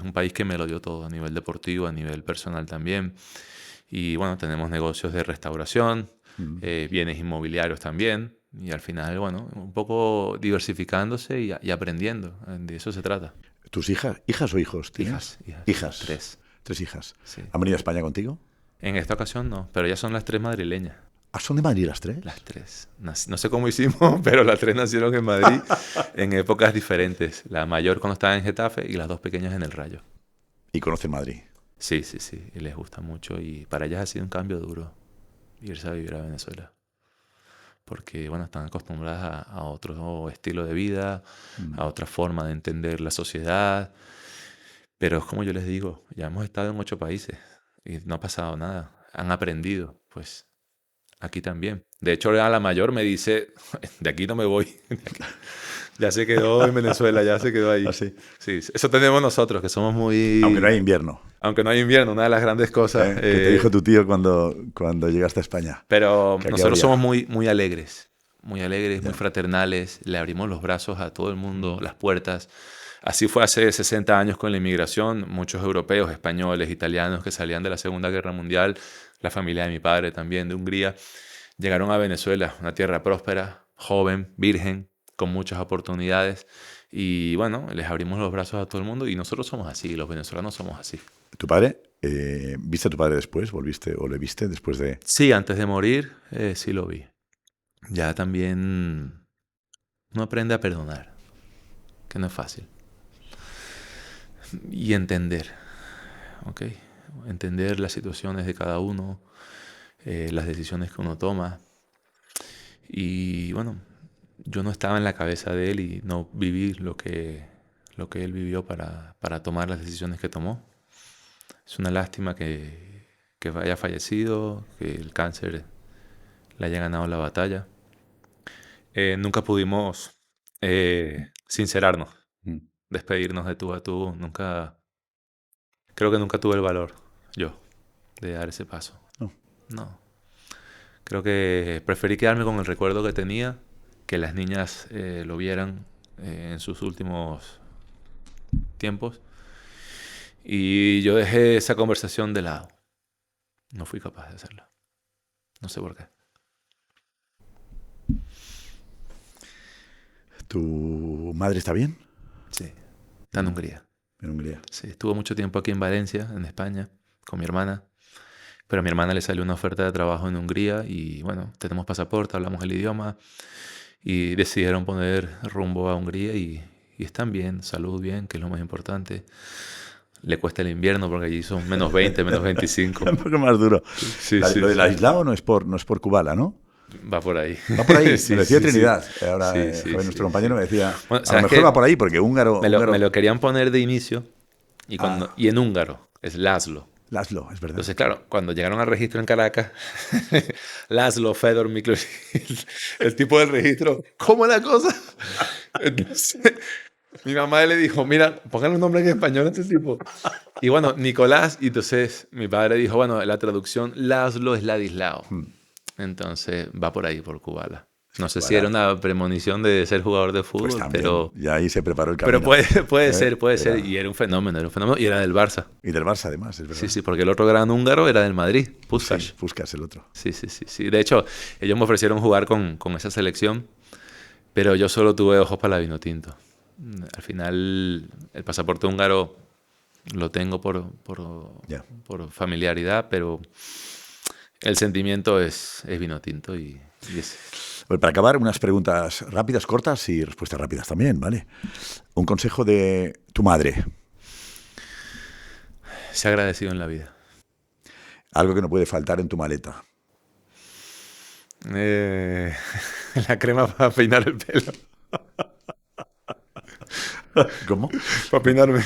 un país que me lo dio todo a nivel deportivo, a nivel personal también. Y bueno, tenemos negocios de restauración, bienes inmobiliarios también. Y al final, bueno, un poco diversificándose y aprendiendo. De eso se trata. ¿Tus hijas o hijos tienes? Hijas. 3 hijas. Sí. ¿Han venido a España contigo? En esta ocasión no, pero ya son las 3 madrileñas. ¿Ah, son de Madrid las 3? Las 3. No sé cómo hicimos, pero las 3 nacieron en Madrid en épocas diferentes. La mayor cuando estaba en Getafe y las 2 pequeñas en el Rayo. ¿Y conocen Madrid? Sí. Y les gusta mucho. Y para ellas ha sido un cambio duro irse a vivir a Venezuela. Porque, bueno, están acostumbradas a otro estilo de vida, a otra forma de entender la sociedad. Pero es como yo les digo, ya hemos estado en 8 países y no ha pasado nada. Han aprendido, pues, Aquí también. De hecho, a la mayor me dice, de aquí no me voy. Ya se quedó en Venezuela, ya se quedó ahí. ¿Ah, sí? Sí, eso tenemos nosotros, que somos muy... Aunque no hay invierno. Aunque no hay invierno, una de las grandes cosas. ¿Que te dijo tu tío cuando llegaste a España? Pero Que aquí nosotros había. somos muy alegres, muy Ya. fraternales, le abrimos los brazos a todo el mundo, las puertas. Así fue hace 60 años con la inmigración, muchos europeos, españoles, italianos que salían de la Segunda Guerra Mundial, la familia de mi padre también de Hungría, llegaron a Venezuela, una tierra próspera, joven, virgen, con muchas oportunidades. Y bueno, les abrimos los brazos a todo el mundo y nosotros somos así, los venezolanos somos así. ¿Tu padre? ¿Viste a tu padre después? ¿Volviste o le viste después de...? Sí, antes de morir, sí lo vi. Ya también uno aprende a perdonar, que no es fácil. Y entender, ¿ok? Entender las situaciones de cada uno, las decisiones que uno toma. Y bueno, yo no estaba en la cabeza de él y no viví lo que él vivió para tomar las decisiones que tomó. Es una lástima que haya fallecido, que el cáncer le haya ganado la batalla. Nunca pudimos sincerarnos, Mm. despedirnos de tú a tú. Creo que nunca tuve el valor yo de dar ese paso. No. No. Creo que preferí quedarme con el recuerdo que tenía, que las niñas lo vieran en sus últimos tiempos. Y yo dejé esa conversación de lado. No fui capaz de hacerla. No sé por qué. ¿Tu madre está bien? Sí. Está en Hungría. En Hungría. Sí, estuvo mucho tiempo aquí en Valencia, en España, con mi hermana. Pero a mi hermana le salió una oferta de trabajo en Hungría y bueno, tenemos pasaporte, hablamos el idioma y decidieron poner rumbo a Hungría y están bien, salud bien, que es lo más importante. Le cuesta el invierno porque allí son menos 20, menos 25. Un poco más duro. Sí, Lo del aislado no es por Kubala, ¿no? Va por ahí. Va por ahí, Sí, me lo decía sí, Trinidad. sí. Ahora, Sí, sí, Javier, nuestro compañero, me decía, Bueno, a lo ¿sabes mejor qué? va por ahí, porque húngaro... Me lo querían poner de inicio y en húngaro es Laszlo. Laszlo, es verdad. Entonces, claro, cuando llegaron al registro en Caracas, Laszlo, Fedor, Miklos, el tipo del registro, ¿cómo es la cosa? Entonces, mi mamá le dijo, mira, pónganle un nombre en español a este tipo. Y bueno, Nicolás, y entonces mi padre dijo, bueno, la traducción, Laszlo es Ladislao. Entonces, va por ahí, por Kubala. No sé si era una premonición de ser jugador de fútbol, Pues también, pero... y ahí se preparó el camino. Pero puede ser. Era- Y era un fenómeno, y era del Barça. Y del Barça, además, es verdad. Sí, porque el otro gran húngaro era del Madrid, Puskás. Sí, Puskás, el otro. Sí. De hecho, ellos me ofrecieron jugar con esa selección, pero yo solo tuve ojos para la vinotinto. Al final, el pasaporte húngaro lo tengo Ya. por familiaridad, pero el sentimiento es vinotinto y Bueno, para acabar, unas preguntas rápidas, cortas y respuestas rápidas también, ¿vale? Un consejo de tu madre. se ha agradecido en la vida. Algo que no puede faltar en tu maleta. La crema para peinar el pelo. ¿Cómo? Para peinarme.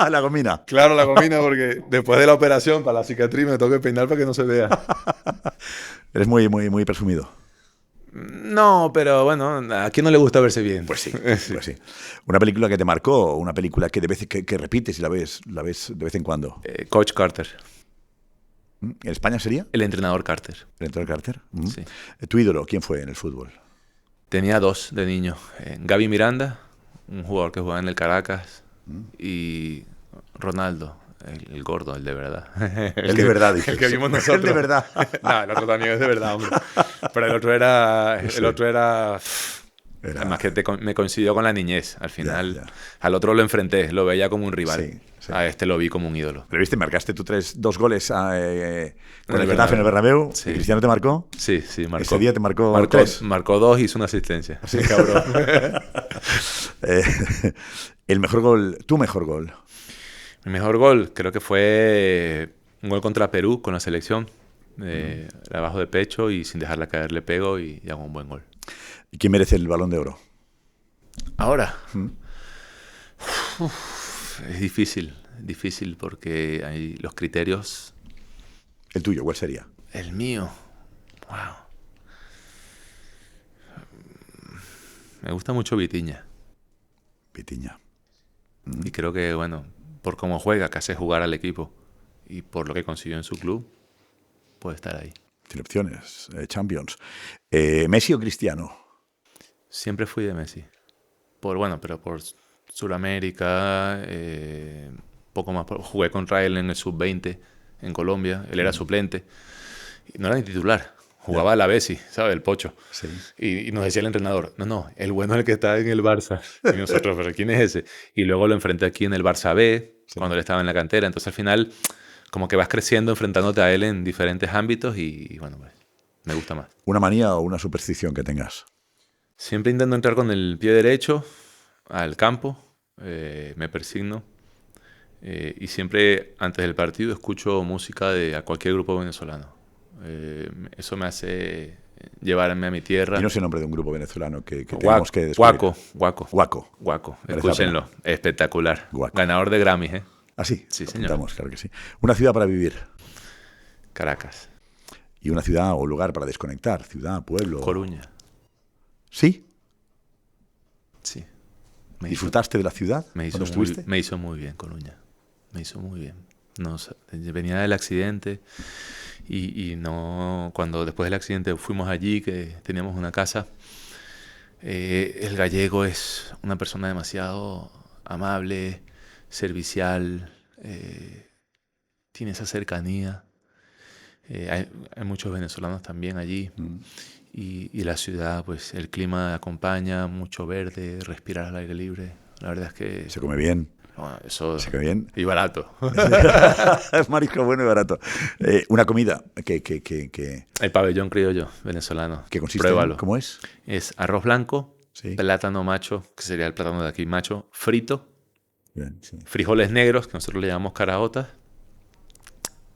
La gomina. Claro, la gomina, porque después de la operación, para la cicatriz, me tengo que peinar para que no se vea. Eres muy presumido. No, pero bueno, ¿a quién no le gusta verse bien? Pues sí, pues sí. Una película que te marcó, o una película que que repites y la ves de vez en cuando. Coach Carter, ¿En España sería? el entrenador Carter. ¿El entrenador Carter? Sí. ¿Tu ídolo quién fue en el fútbol? Tenía dos de niño. Gaby Miranda, un jugador que jugaba en el Caracas, y Ronaldo, el gordo, el de verdad. El de verdad, dices. El que vimos nosotros. El de verdad. No, el otro también es de verdad, hombre. Pero el otro era... Sí. El otro era... Era- Además que me coincidió con la niñez. Al final, Ya. al otro lo enfrenté, lo veía como un rival. Sí. A este lo vi como un ídolo. Pero viste, marcaste tú 2 goles con En el el Getafe en el Bernabéu. Sí. ¿Y Cristiano te marcó? Sí, marcó. Ese día te marcó 3. Marcó 2 y hizo una asistencia. Sí, cabrón. El mejor gol, tu mejor gol. Mi mejor gol creo que fue un gol contra Perú con la selección. Abajo de pecho y sin dejarla caer le pego y hago un buen gol. ¿Y quién merece el Balón de Oro? Ahora. Es difícil porque hay los criterios. El tuyo, ¿cuál sería? El mío. Wow. Me gusta mucho Vitinha. Vitinha. Y creo que, bueno, por cómo juega, que hace jugar al equipo y por lo que consiguió en su club, puede estar ahí. Tiene opciones. Champions. ¿Messi o Cristiano? Siempre fui de Messi. Pero por Sudamérica, poco más. Jugué contra él en el sub-20 en Colombia. Él era suplente. Y no era ni titular. Jugaba a la Bessi, ¿sabes? El Pocho. Sí. Y nos decía el entrenador, no, el bueno es el que está en el Barça. Y nosotros, ¿pero quién es ese? Y luego lo enfrenté aquí en el Barça B, cuando él estaba en la cantera. Entonces al final, como que vas creciendo enfrentándote a él en diferentes ámbitos y bueno, pues me gusta más. ¿Una manía o una superstición que tengas? Siempre intento entrar con el pie derecho al campo, me persigno y siempre antes del partido escucho música de a cualquier grupo venezolano. Eso me hace llevarme a mi tierra. Y no sé el nombre de un grupo venezolano que tenemos que descubrir. Guaco. Escúchenlo. Espectacular. Guaco. Ganador de Grammys, ¿eh? Ah, sí. Sí, Lo señor. apuntamos, claro que sí. Una ciudad para vivir. Caracas. Y una ciudad o lugar para desconectar. Ciudad, pueblo. Coruña. ¿Sí? Sí. ¿Disfrutaste de la ciudad cuando estuviste? Me hizo muy bien Coruña. Me hizo muy bien. No, venía del accidente y no, cuando después del accidente fuimos allí, que teníamos una casa, el gallego es una persona demasiado amable, servicial, tiene esa cercanía. Hay muchos venezolanos también allí. Y la ciudad, pues el clima acompaña, mucho verde, respirar al aire libre. La verdad es que... Se come bien. Eso, se come bien. Y barato. Es marisco bueno y barato. Una comida que... El pabellón criollo venezolano. ¿Qué consiste? Pruébalo. ¿Cómo es? Es arroz blanco, Sí. plátano macho, que sería el plátano de aquí macho, frito, Bien, sí. frijoles negros, que nosotros le llamamos caraotas.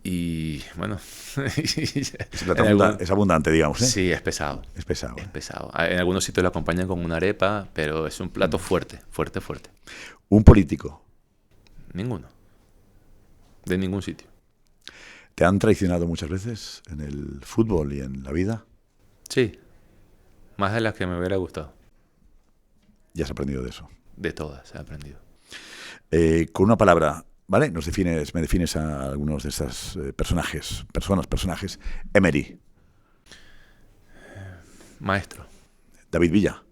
Y bueno... Ese plato es abundante, digamos, ¿eh? Sí, es pesado. Es pesado. Es pesado. En algunos sitios lo acompañan con una arepa, pero es un plato fuerte. Un político. Ninguno. De ningún sitio. ¿Te han traicionado muchas veces en el fútbol y en la vida? Sí. Más de las que me hubiera gustado. Ya has aprendido de eso. De todas he aprendido. Con una palabra, ¿vale? Me defines a algunos de estos personajes. Emery. Maestro. David Villa.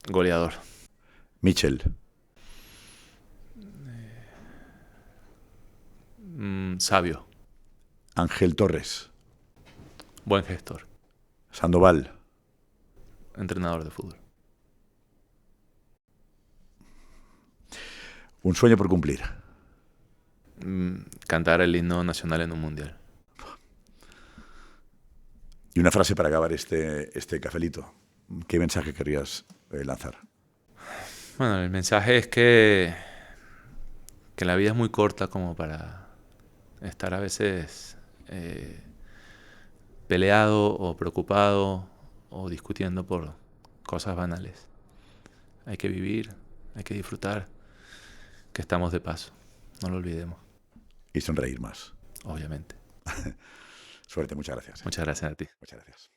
Goleador. Michel. Sabio. Ángel Torres. Buen gestor. Sandoval. Entrenador de fútbol. Un sueño por cumplir. Cantar el himno nacional en un mundial. Y una frase para acabar este cafelito. ¿Qué mensaje querrías lanzar? Bueno, el mensaje es que la vida es muy corta como para estar a veces peleado o preocupado o discutiendo por cosas banales. Hay que vivir, hay que disfrutar, que estamos de paso, no lo olvidemos. Y sonreír más. Obviamente. Suerte, muchas gracias. Muchas gracias a ti. Muchas gracias.